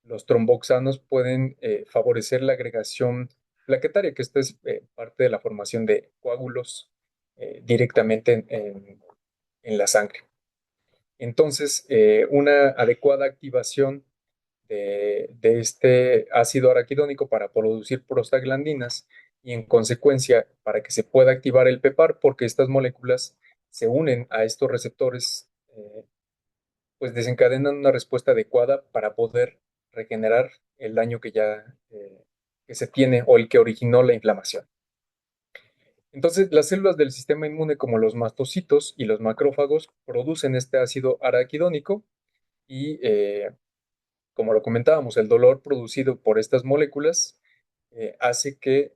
Speaker 2: los tromboxanos pueden favorecer la agregación plaquetaria, que esta es parte de la formación de coágulos directamente en la sangre. Entonces, una adecuada activación de este ácido araquidónico para producir prostaglandinas y en consecuencia para que se pueda activar el PEPAR, porque estas moléculas se unen a estos receptores, pues desencadenan una respuesta adecuada para poder regenerar el daño que ya que se tiene o el que originó la inflamación. Entonces, las células del sistema inmune, como los mastocitos y los macrófagos, producen este ácido araquidónico y, como lo comentábamos, el dolor producido por estas moléculas hace que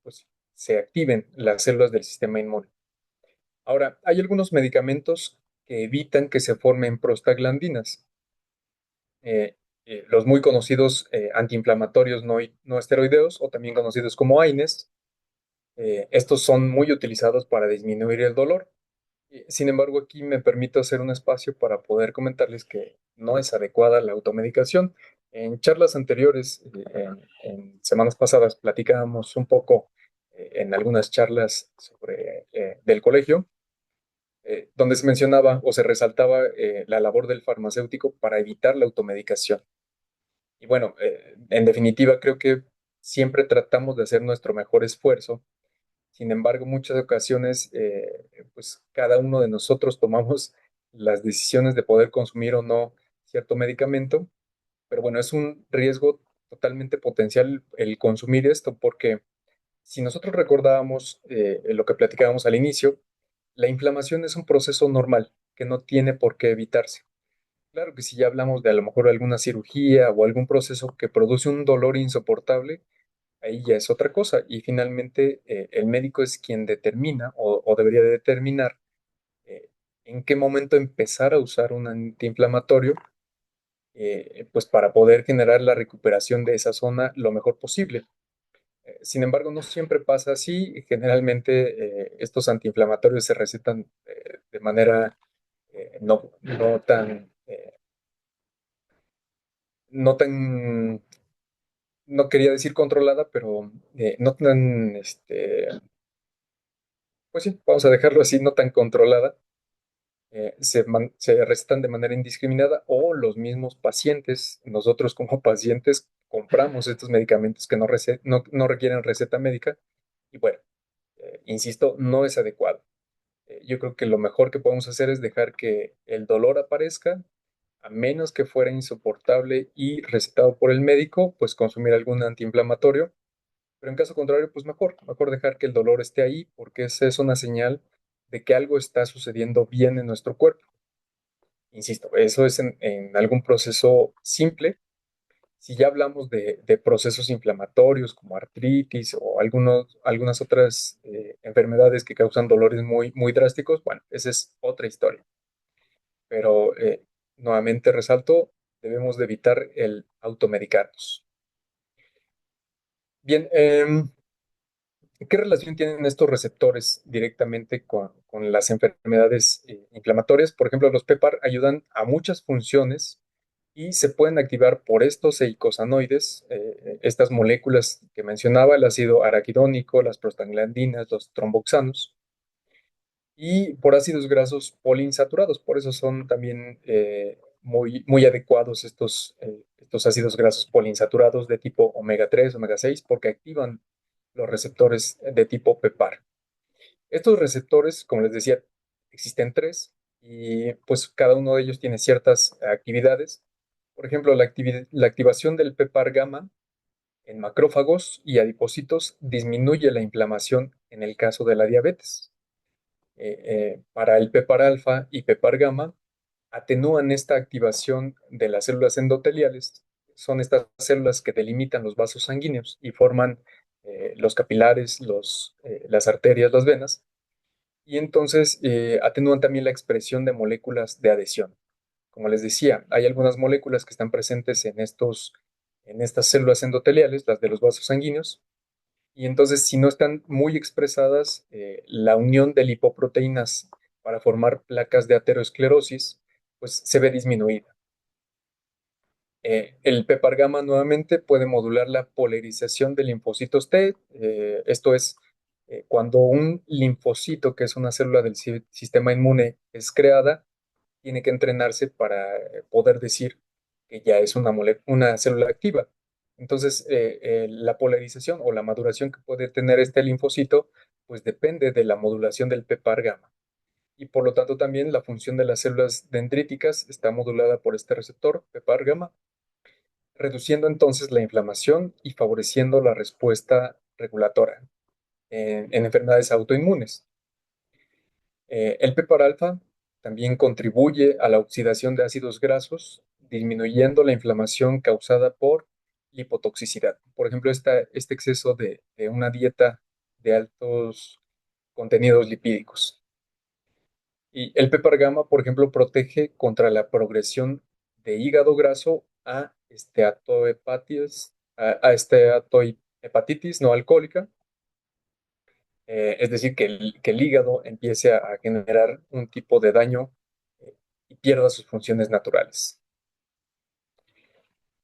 Speaker 2: pues, se activen las células del sistema inmune. Ahora, hay algunos medicamentos que evitan que se formen prostaglandinas. Los muy conocidos antiinflamatorios no esteroideos, o también conocidos como AINES, estos son muy utilizados para disminuir el dolor. Sin embargo, aquí me permito hacer un espacio para poder comentarles que no es adecuada la automedicación. En charlas anteriores, en semanas pasadas, platicábamos un poco en algunas charlas sobre, del colegio, donde se mencionaba o se resaltaba la labor del farmacéutico para evitar la automedicación. Y bueno, en definitiva, creo que siempre tratamos de hacer nuestro mejor esfuerzo. Sin embargo, muchas ocasiones, pues cada uno de nosotros tomamos las decisiones de poder consumir o no cierto medicamento, pero bueno, es un riesgo totalmente potencial el consumir esto, porque si nosotros recordábamos lo que platicábamos al inicio, la inflamación es un proceso normal que no tiene por qué evitarse. Claro que si ya hablamos de a lo mejor alguna cirugía o algún proceso que produce un dolor insoportable, ahí ya es otra cosa. Y finalmente el médico es quien determina o debería de determinar eh, en qué momento empezar a usar un antiinflamatorio, pues para poder generar la recuperación de esa zona lo mejor posible. Sin embargo, no siempre pasa así. Generalmente estos antiinflamatorios se recetan de manera no tan, no tan, no quería decir controlada, pero no tan, pues sí, vamos a dejarlo así, no tan controlada. Se recetan de manera indiscriminada o los mismos pacientes, nosotros como pacientes, compramos estos medicamentos que no requieren receta médica y bueno, insisto, no es adecuado. Yo creo que lo mejor que podemos hacer es dejar que el dolor aparezca, a menos que fuera insoportable y recetado por el médico, pues consumir algún antiinflamatorio, pero en caso contrario, pues mejor dejar que el dolor esté ahí, porque esa es una señal de que algo está sucediendo bien en nuestro cuerpo. Insisto, eso es en algún proceso simple. Si ya hablamos de procesos inflamatorios como artritis o algunas otras enfermedades que causan dolores muy drásticos, bueno, esa es otra historia. Pero nuevamente resalto, debemos de evitar el automedicarnos. Bien, ¿qué relación tienen estos receptores directamente con las enfermedades inflamatorias? Por ejemplo, los PEPAR ayudan a muchas funciones y se pueden activar por estos eicosanoides, estas moléculas que mencionaba, el ácido araquidónico, las prostaglandinas, los tromboxanos, y por ácidos grasos poliinsaturados. Por eso son también muy adecuados estos ácidos grasos poliinsaturados de tipo omega 3, omega 6, porque activan los receptores de tipo PEPAR. Estos receptores, como les decía, existen tres y pues cada uno de ellos tiene ciertas actividades. Por ejemplo, la activación del PEPAR gamma en macrófagos y adipocitos disminuye la inflamación en el caso de la diabetes. Para el PEPAR alfa y PEPAR gamma atenúan esta activación de las células endoteliales. Son estas células que delimitan los vasos sanguíneos y forman los capilares, las arterias, las venas, y entonces atenúan también la expresión de moléculas de adhesión. Como les decía, hay algunas moléculas que están presentes en estas células endoteliales, las de los vasos sanguíneos, y entonces si no están muy expresadas, la unión de lipoproteínas para formar placas de aterosclerosis, pues se ve disminuida. El PEPAR gamma nuevamente puede modular la polarización de linfocitos T. Esto es, cuando un linfocito, que es una célula del sistema inmune, es creada, tiene que entrenarse para poder decir que ya es una célula activa. Entonces, la polarización o la maduración que puede tener este linfocito, pues depende de la modulación del PEPAR gamma. Y por lo tanto también la función de las células dendríticas está modulada por este receptor, PEPAR gamma, reduciendo entonces la inflamación y favoreciendo la respuesta regulatoria en enfermedades autoinmunes. El PEPAR alfa también contribuye a la oxidación de ácidos grasos, disminuyendo la inflamación causada por lipotoxicidad. Por ejemplo, este exceso de una dieta de altos contenidos lipídicos. Y el PEPAR gamma, por ejemplo, protege contra la progresión de hígado graso a esteatohepatitis no alcohólica, es decir, que el hígado empiece a generar un tipo de daño y pierda sus funciones naturales.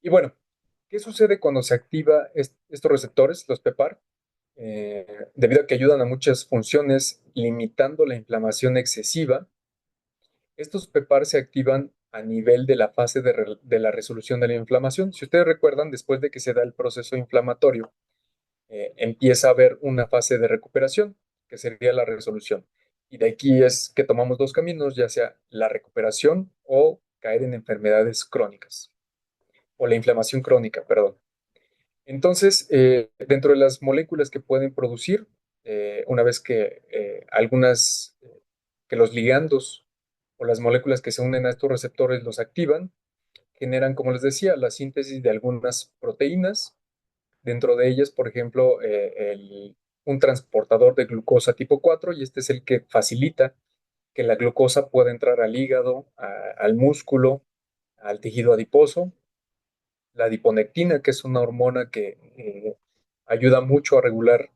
Speaker 2: Y bueno, ¿qué sucede cuando se activa estos receptores, los PEPAR? Debido a que ayudan a muchas funciones, limitando la inflamación excesiva, estos PEPAR se activan a nivel de la fase de la resolución de la inflamación. Si ustedes recuerdan, después de que se da el proceso inflamatorio, empieza a haber una fase de recuperación, que sería la resolución. Y de aquí es que tomamos dos caminos, ya sea la recuperación o caer en enfermedades crónicas, o la inflamación crónica, perdón. Entonces, dentro de las moléculas que pueden producir, una vez que que los ligandos o las moléculas que se unen a estos receptores los activan, generan, como les decía, la síntesis de algunas proteínas. Dentro de ellas, por ejemplo, un transportador de glucosa tipo 4, y este es el que facilita que la glucosa pueda entrar al hígado, al músculo, al tejido adiposo. La adiponectina, que es una hormona que ayuda mucho a regular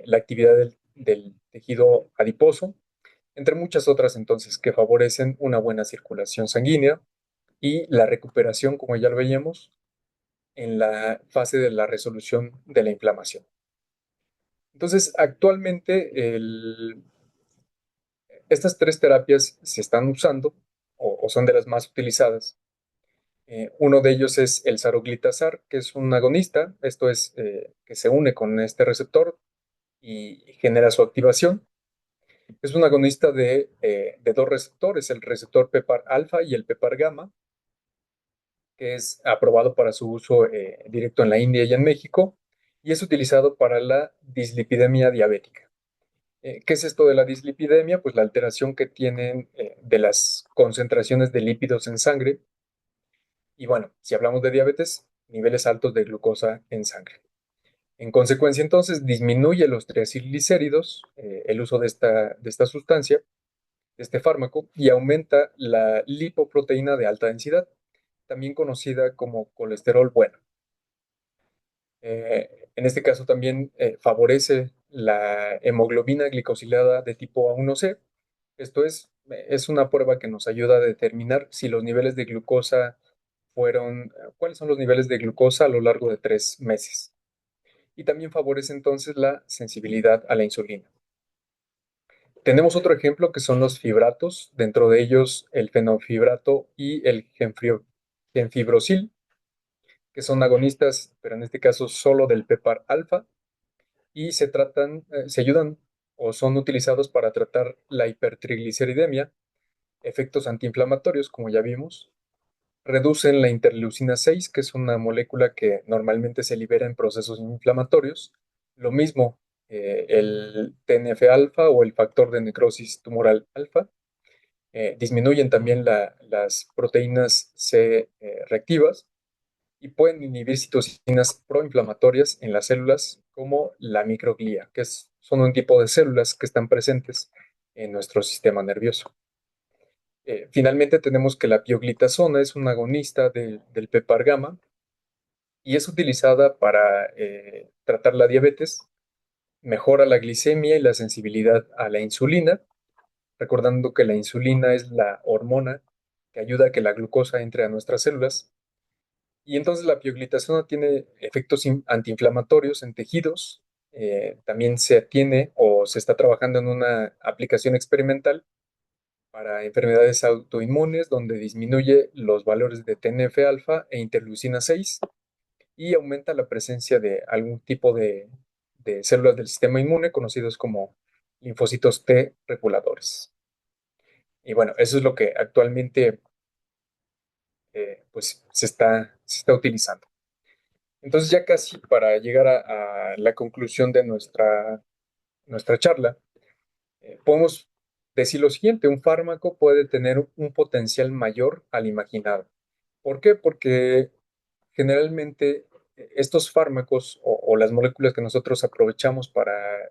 Speaker 2: la actividad del tejido adiposo, entre muchas otras entonces que favorecen una buena circulación sanguínea y la recuperación, como ya lo veíamos, en la fase de la resolución de la inflamación. Entonces, actualmente estas tres terapias se están usando o son de las más utilizadas. Uno de ellos es el saroglitazar, que es un agonista, esto es que se une con este receptor y genera su activación. Es un agonista de dos receptores, el receptor PEPAR alfa y el PEPAR gamma, que es aprobado para su uso directo en la India y en México, y es utilizado para la dislipidemia diabética. ¿Qué es esto de la dislipidemia? Pues la alteración que tienen de las concentraciones de lípidos en sangre. Y bueno, si hablamos de diabetes, niveles altos de glucosa en sangre. En consecuencia, entonces, disminuye los triacilglicéridos, el uso de esta sustancia, de este fármaco, y aumenta la lipoproteína de alta densidad, también conocida como colesterol bueno. En este caso también favorece la hemoglobina glicosilada de tipo A1C. Esto es una prueba que nos ayuda a determinar si los niveles de glucosa fueron cuáles son los niveles de glucosa a lo largo de 3 meses. Y también favorece entonces la sensibilidad a la insulina. Tenemos otro ejemplo que son los fibratos, dentro de ellos el fenofibrato y el genfibrosil, que son agonistas, pero en este caso solo del PPAR alfa, y se ayudan o son utilizados para tratar la hipertrigliceridemia, efectos antiinflamatorios, como ya vimos, reducen la interleucina 6, que es una molécula que normalmente se libera en procesos inflamatorios. Lo mismo el TNF-alfa o el factor de necrosis tumoral alfa. Disminuyen también las proteínas C reactivas y pueden inhibir citocinas proinflamatorias en las células como la microglía, son un tipo de células que están presentes en nuestro sistema nervioso. Finalmente tenemos que la pioglitazona es un agonista del PPAR gamma y es utilizada para tratar la diabetes, mejora la glicemia y la sensibilidad a la insulina, recordando que la insulina es la hormona que ayuda a que la glucosa entre a nuestras células. Y entonces la pioglitazona tiene efectos antiinflamatorios en tejidos. También se tiene o se está trabajando en una aplicación experimental para enfermedades autoinmunes donde disminuye los valores de TNF-alfa e interleucina 6 y aumenta la presencia de algún tipo de células del sistema inmune conocidos como linfocitos T reguladores. Y bueno, eso es lo que actualmente pues se está utilizando. Entonces ya casi para llegar a la conclusión de nuestra charla, podemos decir lo siguiente: un fármaco puede tener un potencial mayor al imaginado. ¿Por qué? Porque generalmente estos fármacos o las moléculas que nosotros aprovechamos para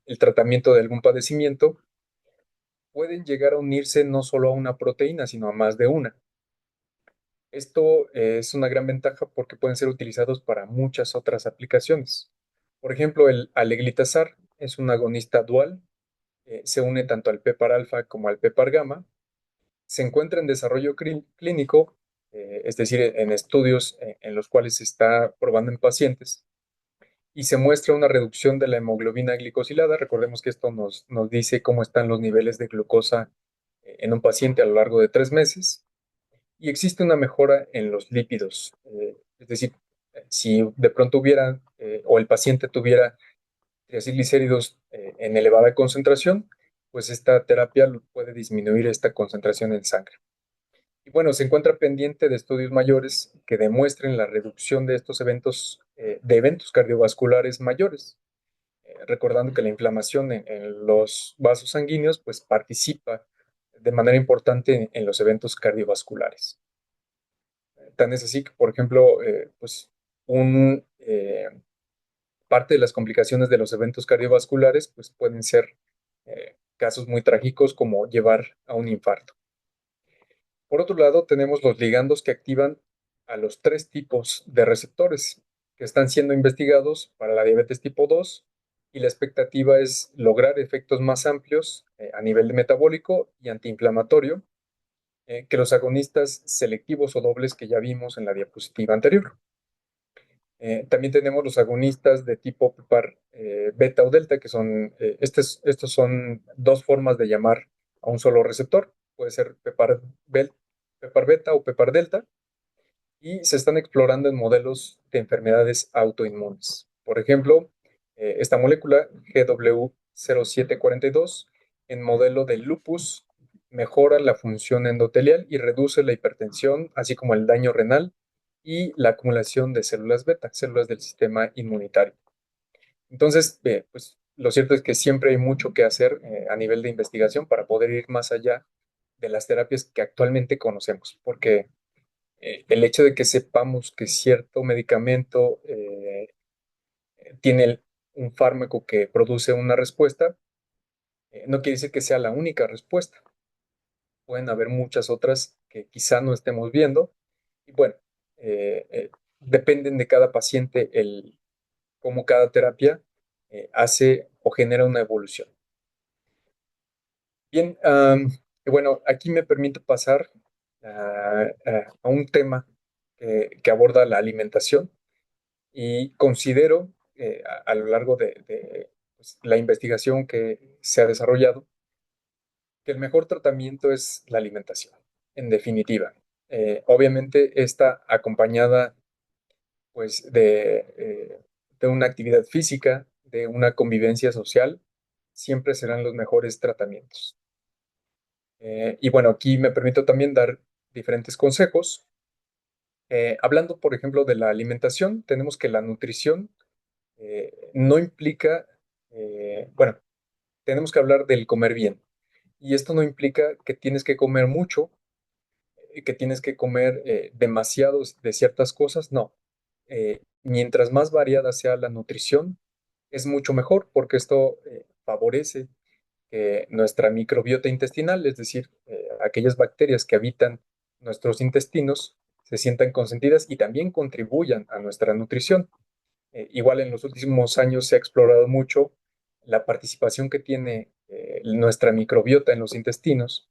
Speaker 2: el tratamiento de algún padecimiento pueden llegar a unirse no solo a una proteína, sino a más de una. Esto es una gran ventaja porque pueden ser utilizados para muchas otras aplicaciones. Por ejemplo, el aleglitazar es un agonista dual, se une tanto al PPAR alfa como al PPAR gamma, se encuentra en desarrollo clínico, es decir, en estudios en los cuales se está probando en pacientes, y se muestra una reducción de la hemoglobina glicosilada. Recordemos que esto nos dice cómo están los niveles de glucosa en un paciente a lo largo de 3 meses, y existe una mejora en los lípidos. Es decir, si de pronto hubiera o el paciente tuviera triglicéridos en elevada concentración, pues esta terapia puede disminuir esta concentración en sangre. Y bueno, se encuentra pendiente de estudios mayores que demuestren la reducción de estos eventos, de eventos cardiovasculares mayores, recordando que la inflamación en los vasos sanguíneos pues participa de manera importante en los eventos cardiovasculares. Tan es así que, por ejemplo, pues un, parte de las complicaciones de los eventos cardiovasculares pues pueden ser casos muy trágicos como llevar a un infarto. Por otro lado, tenemos los ligandos que activan a los 3 tipos de receptores que están siendo investigados para la diabetes tipo 2, y la expectativa es lograr efectos más amplios a nivel metabólico y antiinflamatorio que los agonistas selectivos o dobles que ya vimos en la diapositiva anterior. También tenemos los agonistas de tipo PPAR beta o delta, que son, estos son dos formas de llamar a un solo receptor. Puede ser PPAR beta o PPAR delta, y se están explorando en modelos de enfermedades autoinmunes. Por ejemplo, esta molécula GW0742 en modelo de lupus mejora la función endotelial y reduce la hipertensión, así como el daño renal y la acumulación de células beta, células del sistema inmunitario. Entonces, pues lo cierto es que siempre hay mucho que hacer a nivel de investigación para poder ir más allá de las terapias que actualmente conocemos, porque el hecho de que sepamos que cierto medicamento tiene un fármaco que produce una respuesta, no quiere decir que sea la única respuesta. Pueden haber muchas otras que quizá no estemos viendo. Y bueno, dependen de cada paciente cómo cada terapia hace o genera una evolución. Bien, y bueno, aquí me permito pasar a un tema que aborda la alimentación y considero a lo largo de, pues, la investigación que se ha desarrollado que el mejor tratamiento es la alimentación, en definitiva. Obviamente está acompañada pues de una actividad física, de una convivencia social, siempre serán los mejores tratamientos. Y bueno, aquí me permito también dar diferentes consejos. Hablando, por ejemplo, de la alimentación, tenemos que la nutrición no implica, bueno, tenemos que hablar del comer bien. Y esto no implica que tienes que comer mucho, que tienes que comer demasiados de ciertas cosas, no. Mientras más variada sea la nutrición, es mucho mejor porque esto favorece que nuestra microbiota intestinal, es decir, aquellas bacterias que habitan nuestros intestinos, se sientan consentidas y también contribuyan a nuestra nutrición. Igual en los últimos años se ha explorado mucho la participación que tiene nuestra microbiota en los intestinos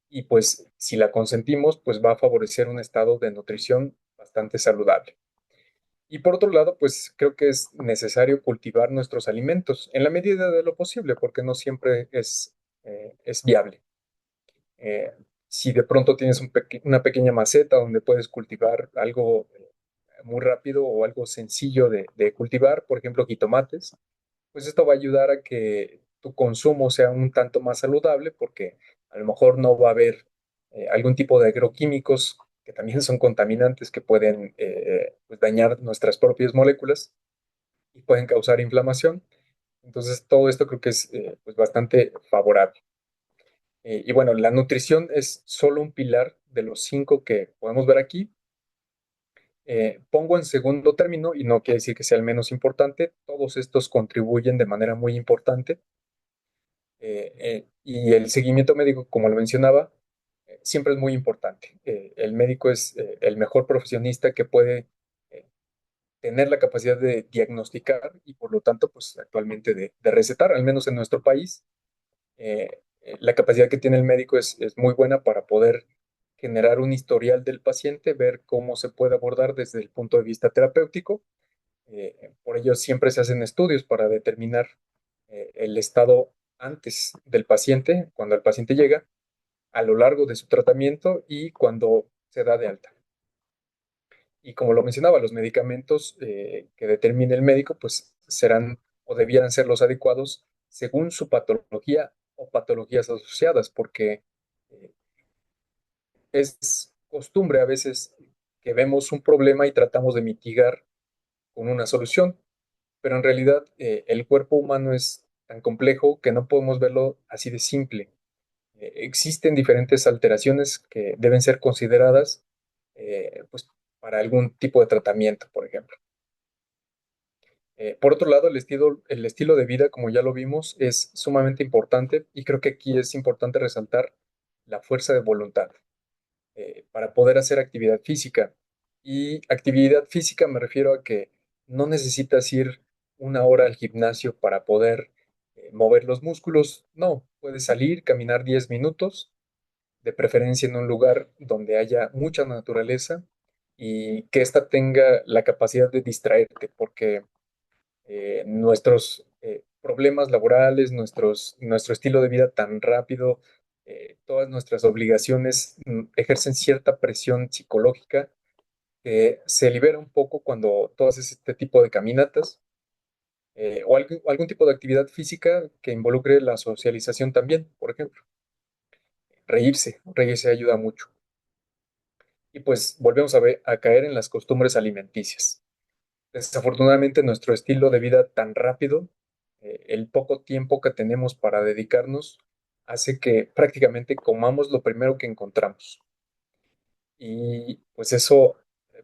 Speaker 2: y pues si la consentimos, pues va a favorecer un estado de nutrición bastante saludable. Y por otro lado, pues creo que es necesario cultivar nuestros alimentos en la medida de lo posible, porque no siempre es viable. Eh, si de pronto tienes una pequeña maceta donde puedes cultivar algo muy rápido o algo sencillo de cultivar, por ejemplo, jitomates, pues esto va a ayudar a que tu consumo sea un tanto más saludable porque a lo mejor no va a haber algún tipo de agroquímicos que también son contaminantes que pueden pues dañar nuestras propias moléculas y pueden causar inflamación. Entonces, todo esto creo que es pues bastante favorable. Y bueno, la nutrición es solo un pilar de los 5 que podemos ver aquí. Pongo en segundo término, y no quiere decir que sea el menos importante, todos estos contribuyen de manera muy importante. Y el seguimiento médico, como lo mencionaba, siempre es muy importante. El médico es el mejor profesionista que puede eh, tener la capacidad de diagnosticar y por lo tanto, pues actualmente de recetar, al menos en nuestro país. La capacidad que tiene el médico es muy buena para poder generar un historial del paciente, ver cómo se puede abordar desde el punto de vista terapéutico. Por ello siempre se hacen estudios para determinar el estado antes del paciente, cuando el paciente llega, a lo largo de su tratamiento y cuando se da de alta. Y como lo mencionaba, los medicamentos que determine el médico, pues serán o debieran ser los adecuados según su patología o patologías asociadas, porque eh, es costumbre a veces que vemos un problema y tratamos de mitigar con una solución, pero en realidad el cuerpo humano es tan complejo que no podemos verlo así de simple. Existen diferentes alteraciones que deben ser consideradas pues, para algún tipo de tratamiento, por ejemplo. Por otro lado, el estilo de vida, como ya lo vimos, es sumamente importante y creo que aquí es importante resaltar la fuerza de voluntad para poder hacer actividad física. Y actividad física me refiero a que no necesitas ir 1 hora al gimnasio para poder mover los músculos. No, puedes salir, caminar 10 minutos, de preferencia en un lugar donde haya mucha naturaleza y que ésta tenga la capacidad de distraerte, porque nuestros problemas laborales, nuestro estilo de vida tan rápido, todas nuestras obligaciones ejercen cierta presión psicológica que se libera un poco cuando tú haces este tipo de caminatas o algún tipo de actividad física que involucre la socialización también, por ejemplo. Reírse ayuda mucho. Y pues volvemos a caer en las costumbres alimenticias. Desafortunadamente, nuestro estilo de vida tan rápido, el poco tiempo que tenemos para dedicarnos, hace que prácticamente comamos lo primero que encontramos. Y pues eso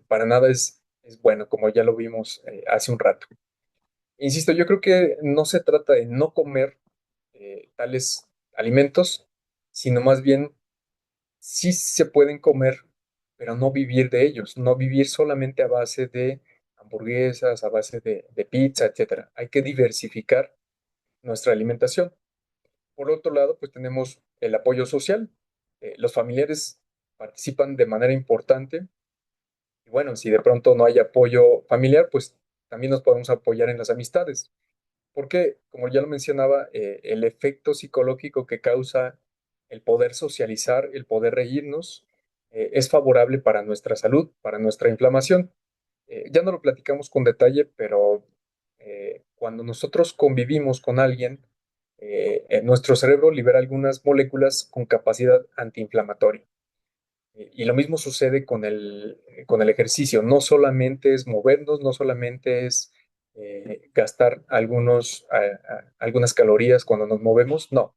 Speaker 2: para nada es bueno, como ya lo vimos hace un rato. Insisto, yo creo que no se trata de no comer tales alimentos, sino más bien sí se pueden comer, pero no vivir de ellos, no vivir solamente a base de hamburguesas, a base de pizza, etcétera. Hay que diversificar nuestra alimentación. Por otro lado, pues tenemos el apoyo social. Los familiares participan de manera importante Y bueno, si de pronto no hay apoyo familiar, pues también nos podemos apoyar en las amistades. Porque, como ya lo mencionaba, el efecto psicológico que causa el poder socializar, el poder reírnos, es favorable para nuestra salud, para nuestra inflamación. Ya no lo platicamos con detalle, pero cuando nosotros convivimos con alguien, nuestro cerebro libera algunas moléculas con capacidad antiinflamatoria. Y lo mismo sucede con el ejercicio. No solamente es movernos, no solamente es gastar algunas calorías cuando nos movemos, no.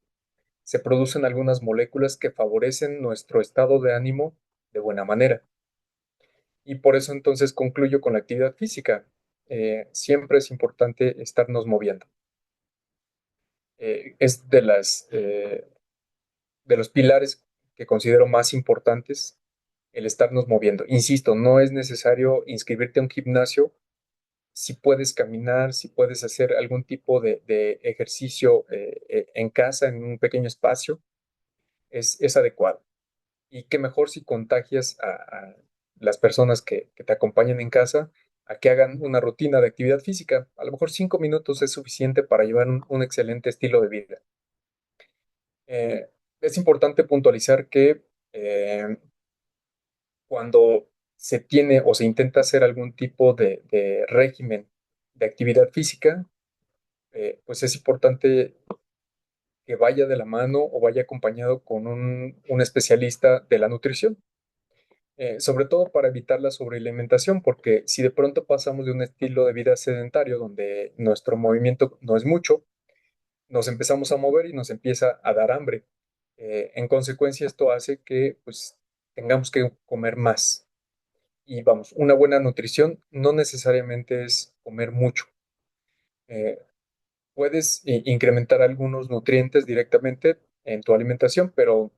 Speaker 2: Se producen algunas moléculas que favorecen nuestro estado de ánimo de buena manera. Y por eso entonces concluyo con la actividad física. Siempre es importante estarnos moviendo. Es de los pilares que considero más importantes el estarnos moviendo. Insisto, no es necesario inscribirte a un gimnasio. Si puedes caminar, si puedes hacer algún tipo de ejercicio en casa, en un pequeño espacio, es adecuado. Y qué mejor si contagias a las personas que te acompañan en casa a que hagan una rutina de actividad física. A lo mejor 5 minutos es suficiente para llevar un excelente estilo de vida. Eh, es importante puntualizar que cuando se tiene o se intenta hacer algún tipo de régimen de actividad física, pues es importante que vaya de la mano o vaya acompañado con un especialista de la nutrición, sobre todo para evitar la sobrealimentación, porque si de pronto pasamos de un estilo de vida sedentario donde nuestro movimiento no es mucho, nos empezamos a mover y nos empieza a dar hambre. En consecuencia, esto hace que pues tengamos que comer más. Y vamos, una buena nutrición no necesariamente es comer mucho. Eh, puedes incrementar algunos nutrientes directamente en tu alimentación, pero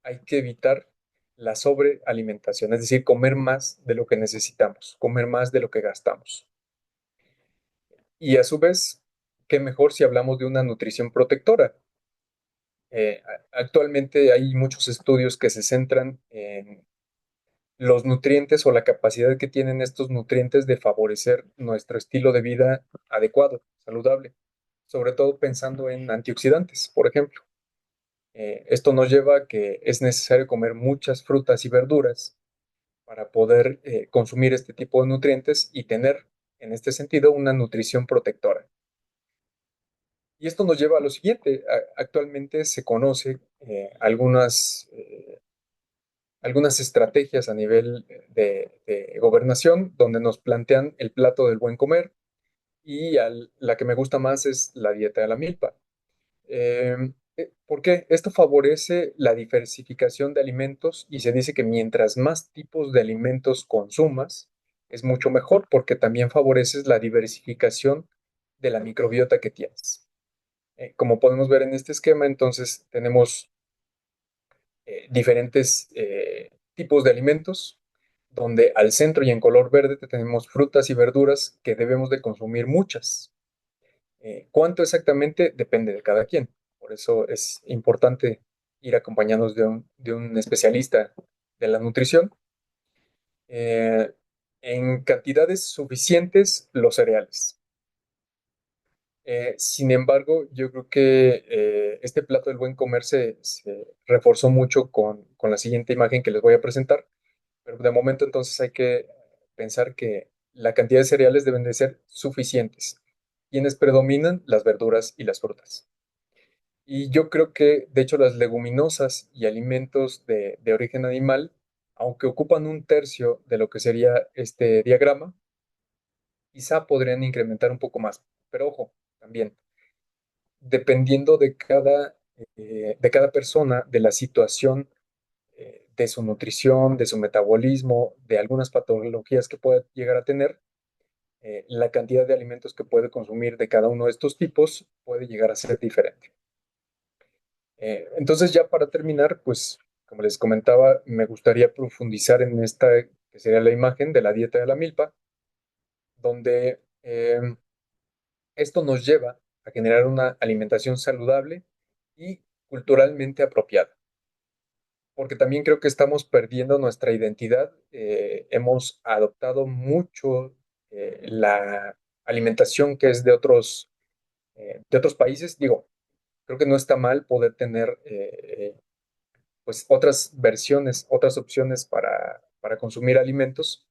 Speaker 2: hay que evitar la sobrealimentación, es decir, comer más de lo que necesitamos, comer más de lo que gastamos. Y a su vez, qué mejor si hablamos de una nutrición protectora. Actualmente hay muchos estudios que se centran en los nutrientes o la capacidad que tienen estos nutrientes de favorecer nuestro estilo de vida adecuado, saludable, sobre todo pensando en antioxidantes, por ejemplo. Esto nos lleva a que es necesario comer muchas frutas y verduras para poder consumir este tipo de nutrientes y tener, en este sentido, una nutrición protectora. Y esto nos lleva a lo siguiente. Actualmente se conoce algunas estrategias a nivel de gobernación donde nos plantean el plato del buen comer y la que me gusta más es la dieta de la milpa. ¿Por qué? Esto favorece la diversificación de alimentos y se dice que mientras más tipos de alimentos consumas, es mucho mejor porque también favoreces la diversificación de la microbiota que tienes. Como podemos ver en este esquema, entonces tenemos diferentes tipos de alimentos, donde al centro y en color verde tenemos frutas y verduras que debemos de consumir muchas. ¿Cuánto exactamente? Depende de cada quien. Por eso es importante ir acompañados de un especialista de la nutrición. Eh, en cantidades suficientes los cereales. Sin embargo, yo creo que este plato del buen comer se reforzó mucho con la siguiente imagen que les voy a presentar, pero de momento entonces hay que pensar que la cantidad de cereales deben de ser suficientes. Quienes predominan las verduras y las frutas. Y yo creo que, de hecho, las leguminosas y alimentos de origen animal, aunque ocupan un tercio de lo que sería este diagrama, quizá podrían incrementar un poco más. Pero ojo, también dependiendo de cada persona, de la situación, de su nutrición, de su metabolismo, de algunas patologías que pueda llegar a tener, la cantidad de alimentos que puede consumir de cada uno de estos tipos puede llegar a ser diferente. Entonces, ya para terminar, pues, como les comentaba, me gustaría profundizar en esta, que sería la imagen de la dieta de la milpa, donde esto nos lleva a generar una alimentación saludable y culturalmente apropiada. porque también creo que estamos perdiendo nuestra identidad. Hemos adoptado mucho la alimentación que es de otros países. Digo, creo que no está mal poder tener pues otras versiones, otras opciones para consumir alimentos,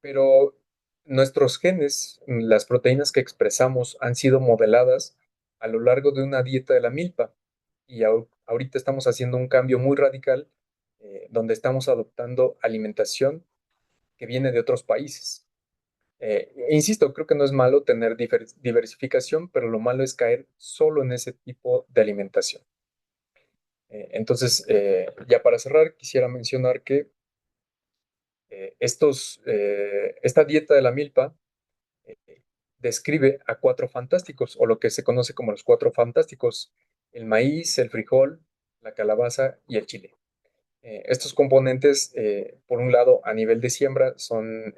Speaker 2: pero nuestros genes, las proteínas que expresamos, han sido modeladas a lo largo de una dieta de la milpa. Y ahorita estamos haciendo un cambio muy radical, donde estamos adoptando alimentación que viene de otros países. Insisto, creo que no es malo tener diversificación, pero lo malo es caer solo en ese tipo de alimentación. Entonces, ya para cerrar, quisiera mencionar que esta dieta de la milpa eh, describe a cuatro fantásticos, o lo que se conoce como los cuatro fantásticos: el maíz, el frijol, la calabaza y el chile. Estos componentes, por un lado, a nivel de siembra, son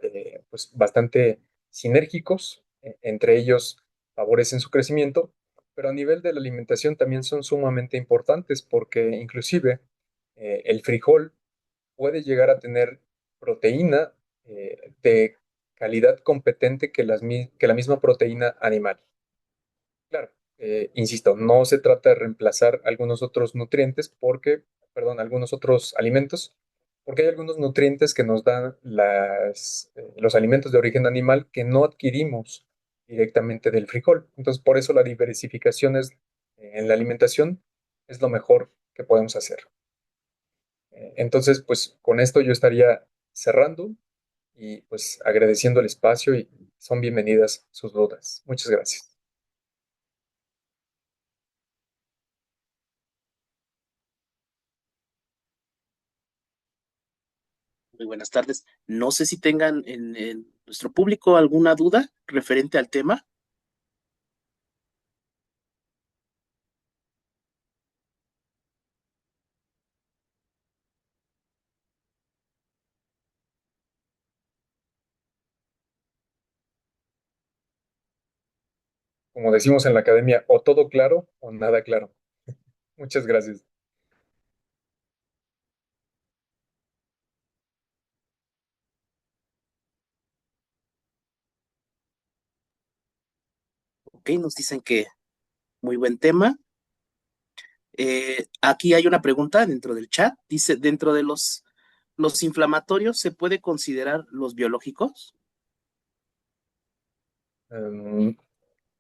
Speaker 2: pues bastante sinérgicos, entre ellos favorecen su crecimiento, pero a nivel de la alimentación también son sumamente importantes porque inclusive el frijol puede llegar a tener proteína de calidad competente que la misma proteína animal. Claro, insisto, no se trata de reemplazar algunos otros nutrientes perdón, algunos otros alimentos, porque hay algunos nutrientes que nos dan los alimentos de origen animal que no adquirimos directamente del frijol. Entonces, por eso la diversificación en la alimentación es lo mejor que podemos hacer. Entonces, pues con esto yo estaría cerrando y pues agradeciendo el espacio, y son bienvenidas sus dudas. Muchas gracias.
Speaker 1: Muy buenas tardes. No sé si tengan en nuestro público alguna duda referente al tema.
Speaker 2: Como decimos en la academia, o todo claro o nada claro. Muchas gracias.
Speaker 1: Ok, nos dicen que muy buen tema. Aquí hay una pregunta dentro del chat. Dice, dentro de los inflamatorios, ¿se puede considerar los biológicos?
Speaker 2: Um,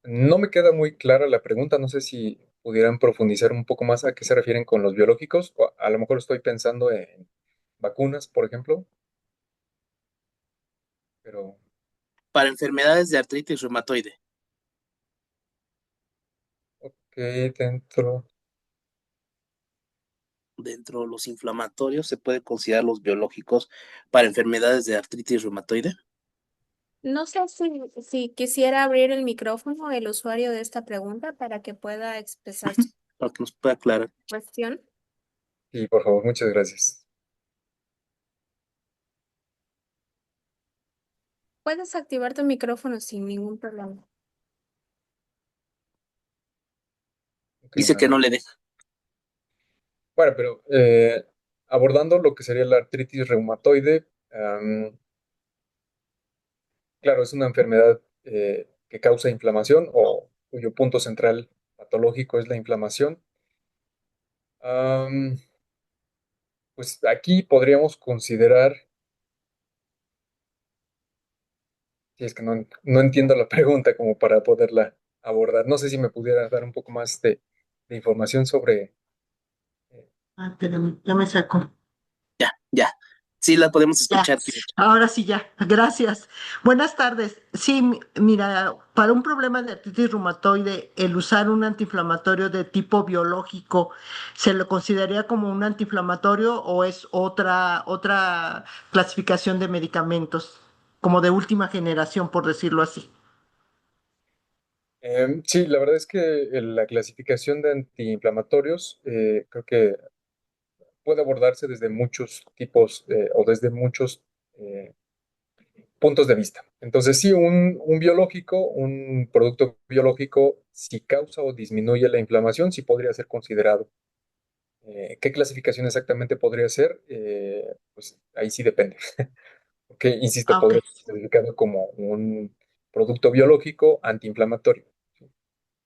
Speaker 2: no me queda muy clara la pregunta. No sé si pudieran profundizar un poco más a qué se refieren con los biológicos. O a lo mejor estoy pensando en vacunas, por ejemplo, pero
Speaker 1: Para enfermedades de artritis reumatoide.
Speaker 2: ok, dentro.
Speaker 1: Dentro de los inflamatorios, ¿se puede considerar los biológicos para enfermedades de artritis reumatoide?
Speaker 3: No sé si quisiera abrir el micrófono el usuario de esta pregunta para que pueda expresar su
Speaker 1: Para que nos pueda aclarar.
Speaker 3: cuestión.
Speaker 2: Sí, por favor, muchas gracias.
Speaker 3: Puedes activar tu micrófono sin ningún problema.
Speaker 2: Ok,
Speaker 1: Dice que no le deja.
Speaker 2: bueno, pero abordando lo que sería la artritis reumatoide, claro, es una enfermedad que causa inflamación, o cuyo punto central patológico es la inflamación. Am, pues aquí podríamos considerar, si es que no entiendo la pregunta como para poderla abordar. No sé si me pudiera dar un poco más de información sobre...
Speaker 4: Ah, espérame, ya me sacó.
Speaker 1: Ya, ya. Sí, la podemos
Speaker 4: Ya,
Speaker 1: escuchar.
Speaker 4: ahora sí ya, gracias. Buenas tardes. Sí, mira, para un problema de artritis reumatoide, el usar un antiinflamatorio de tipo biológico, ¿se lo consideraría como un antiinflamatorio o es otra clasificación de medicamentos, como de última generación, por decirlo así?
Speaker 2: Sí, la verdad es que la clasificación de antiinflamatorios creo que puede abordarse desde muchos tipos o desde muchos eh, puntos de vista. Entonces, sí, un biológico, un producto biológico, si causa o disminuye la inflamación, sí podría ser considerado ¿Qué clasificación exactamente podría ser? Pues ahí sí depende. Porque, insisto,
Speaker 4: Ah, ok.
Speaker 2: podría ser clasificado como un producto biológico antiinflamatorio.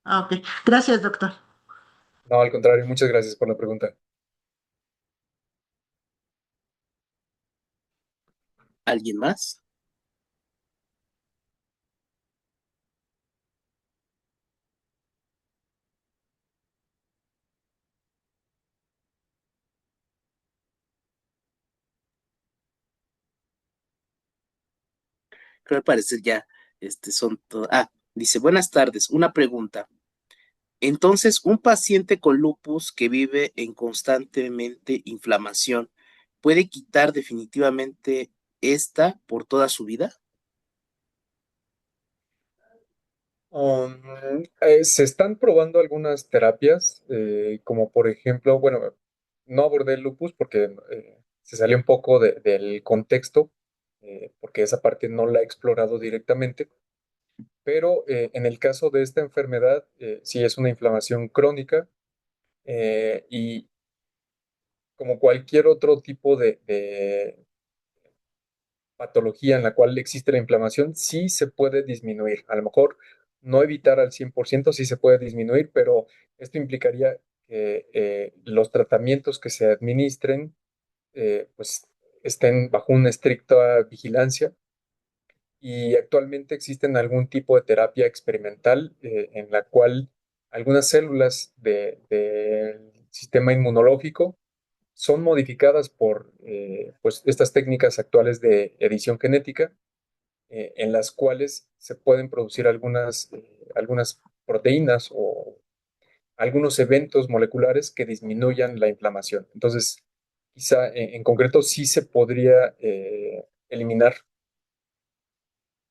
Speaker 4: Ah, ok. Gracias, doctor.
Speaker 2: No, al contrario, muchas gracias por la pregunta.
Speaker 1: ¿Alguien más? Creo que al parecer ya dice, buenas tardes, una pregunta. Entonces, un paciente con lupus que vive en constantemente inflamación, ¿puede quitar definitivamente esta por toda su vida?
Speaker 2: Um, Se están probando algunas terapias, como por ejemplo, bueno, no abordé el lupus porque se salió un poco del contexto, porque esa parte no la he explorado directamente, pero en el caso de esta enfermedad, sí es una inflamación crónica, y como cualquier otro tipo de patología en la cual existe la inflamación, sí se puede disminuir. A lo mejor no evitar al 100%, sí se puede disminuir, pero esto implicaría que los tratamientos que se administren pues estén bajo una estricta vigilancia, y actualmente existen algún tipo de terapia experimental en la cual algunas células del sistema inmunológico son modificadas por pues estas técnicas actuales de edición genética, en las cuales se pueden producir algunas proteínas o algunos eventos moleculares que disminuyan la inflamación. Entonces, quizá en concreto sí se podría eliminar,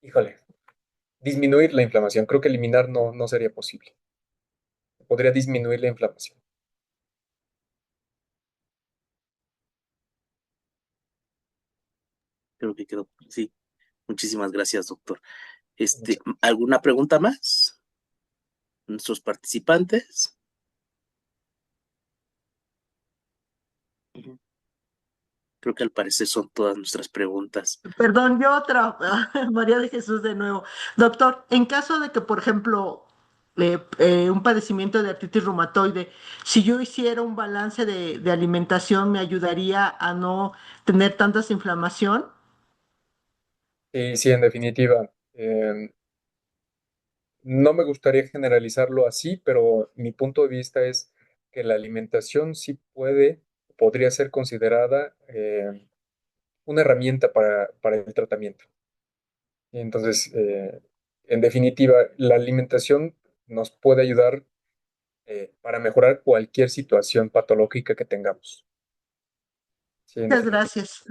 Speaker 2: híjole, disminuir la inflamación. Creo que eliminar no sería posible. Podría disminuir la inflamación.
Speaker 1: Creo que quedó. Sí, muchísimas gracias, doctor. ¿Alguna pregunta más? Nuestros participantes. Ujú. Creo que al parecer son todas nuestras preguntas.
Speaker 4: Perdón, yo otra, María de Jesús de nuevo. Doctor, en caso de que, por ejemplo, un padecimiento de artritis reumatoide, si yo hiciera un balance de alimentación, ¿me ayudaría a no tener tanta inflamación?
Speaker 2: Sí, sí, en definitiva. No me gustaría generalizarlo así, pero mi punto de vista es que la alimentación sí podría ser considerada una herramienta para el tratamiento. Y entonces, en definitiva, la alimentación nos puede ayudar para mejorar cualquier situación patológica que tengamos. Sí, en
Speaker 4: Muchas
Speaker 2: definitiva.
Speaker 4: gracias.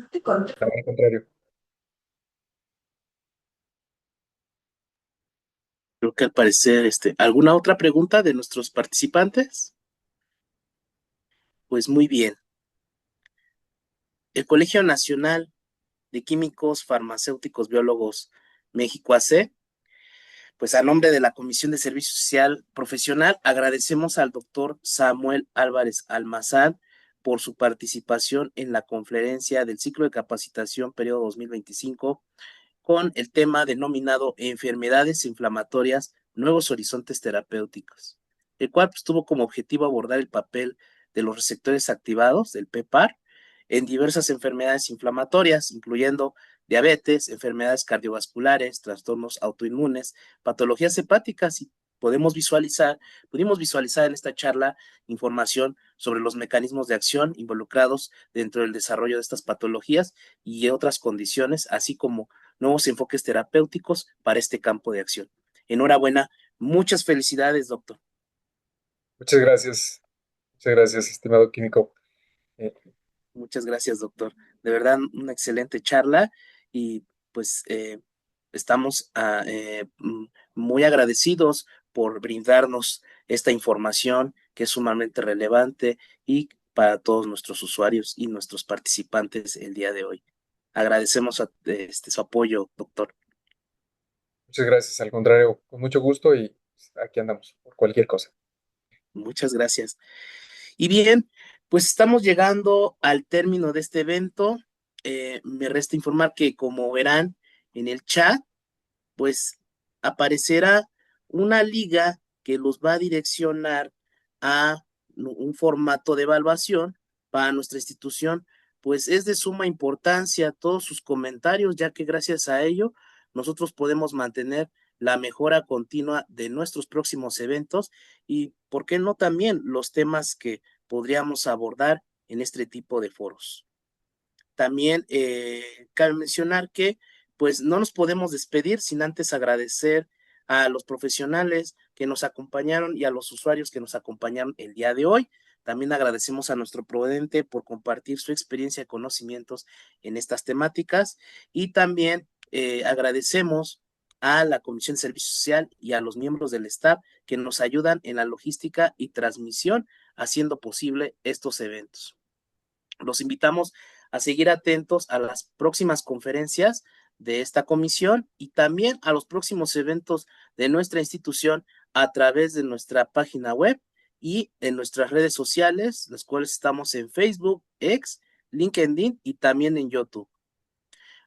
Speaker 2: No, al contrario.
Speaker 1: Creo que al parecer, ¿alguna otra pregunta de nuestros participantes? Pues muy bien. El Colegio Nacional de Químicos, Farmacéuticos, Biólogos México AC, pues a nombre de la Comisión de Servicio Social Profesional, agradecemos al doctor Samuel Álvarez Almazán por su participación en la conferencia del ciclo de capacitación periodo 2025 con el tema denominado Enfermedades inflamatorias, nuevos horizontes terapéuticos, el cual pues, tuvo como objetivo abordar el papel de los receptores activados del PEPAR en diversas enfermedades inflamatorias, incluyendo diabetes, enfermedades cardiovasculares, trastornos autoinmunes, patologías hepáticas y pudimos visualizar en esta charla información sobre los mecanismos de acción involucrados dentro del desarrollo de estas patologías y otras condiciones, así como nuevos enfoques terapéuticos para este campo de acción. Enhorabuena, muchas felicidades, doctor.
Speaker 2: Muchas gracias, estimado químico. Eh,
Speaker 1: Muchas gracias, doctor. De verdad, una excelente charla y pues estamos muy agradecidos por brindarnos esta información que es sumamente relevante y para todos nuestros usuarios y nuestros participantes el día de hoy. Agradecemos su apoyo, doctor.
Speaker 2: Muchas gracias, al contrario, con mucho gusto, y aquí andamos por cualquier cosa.
Speaker 1: Muchas gracias. Y bien, Pues estamos llegando al término de este evento. Me resta informar que, como verán en el chat, pues aparecerá una liga que los va a direccionar a un formato de evaluación para nuestra institución. Pues es de suma importancia todos sus comentarios, ya que gracias a ello nosotros podemos mantener la mejora continua de nuestros próximos eventos y, ¿por qué no también los temas que podríamos abordar en este tipo de foros? También cabe mencionar que pues no nos podemos despedir sin antes agradecer a los profesionales que nos acompañaron y a los usuarios que nos acompañaron el día de hoy. También agradecemos a nuestro proveedente por compartir su experiencia y conocimientos en estas temáticas y también agradecemos a la Comisión de Servicio Social y a los miembros del staff que nos ayudan en la logística y transmisión, haciendo posible estos eventos. Los invitamos a seguir atentos a las próximas conferencias de esta comisión y también a los próximos eventos de nuestra institución a través de nuestra página web y en nuestras redes sociales, las cuales estamos en Facebook, X, LinkedIn y también en YouTube.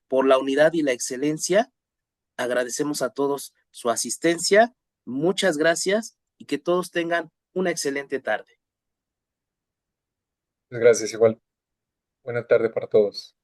Speaker 1: Por la unidad y la excelencia, agradecemos a todos su asistencia. Muchas gracias y que todos tengan una excelente tarde.
Speaker 2: Gracias, igual. Buena tarde para todos.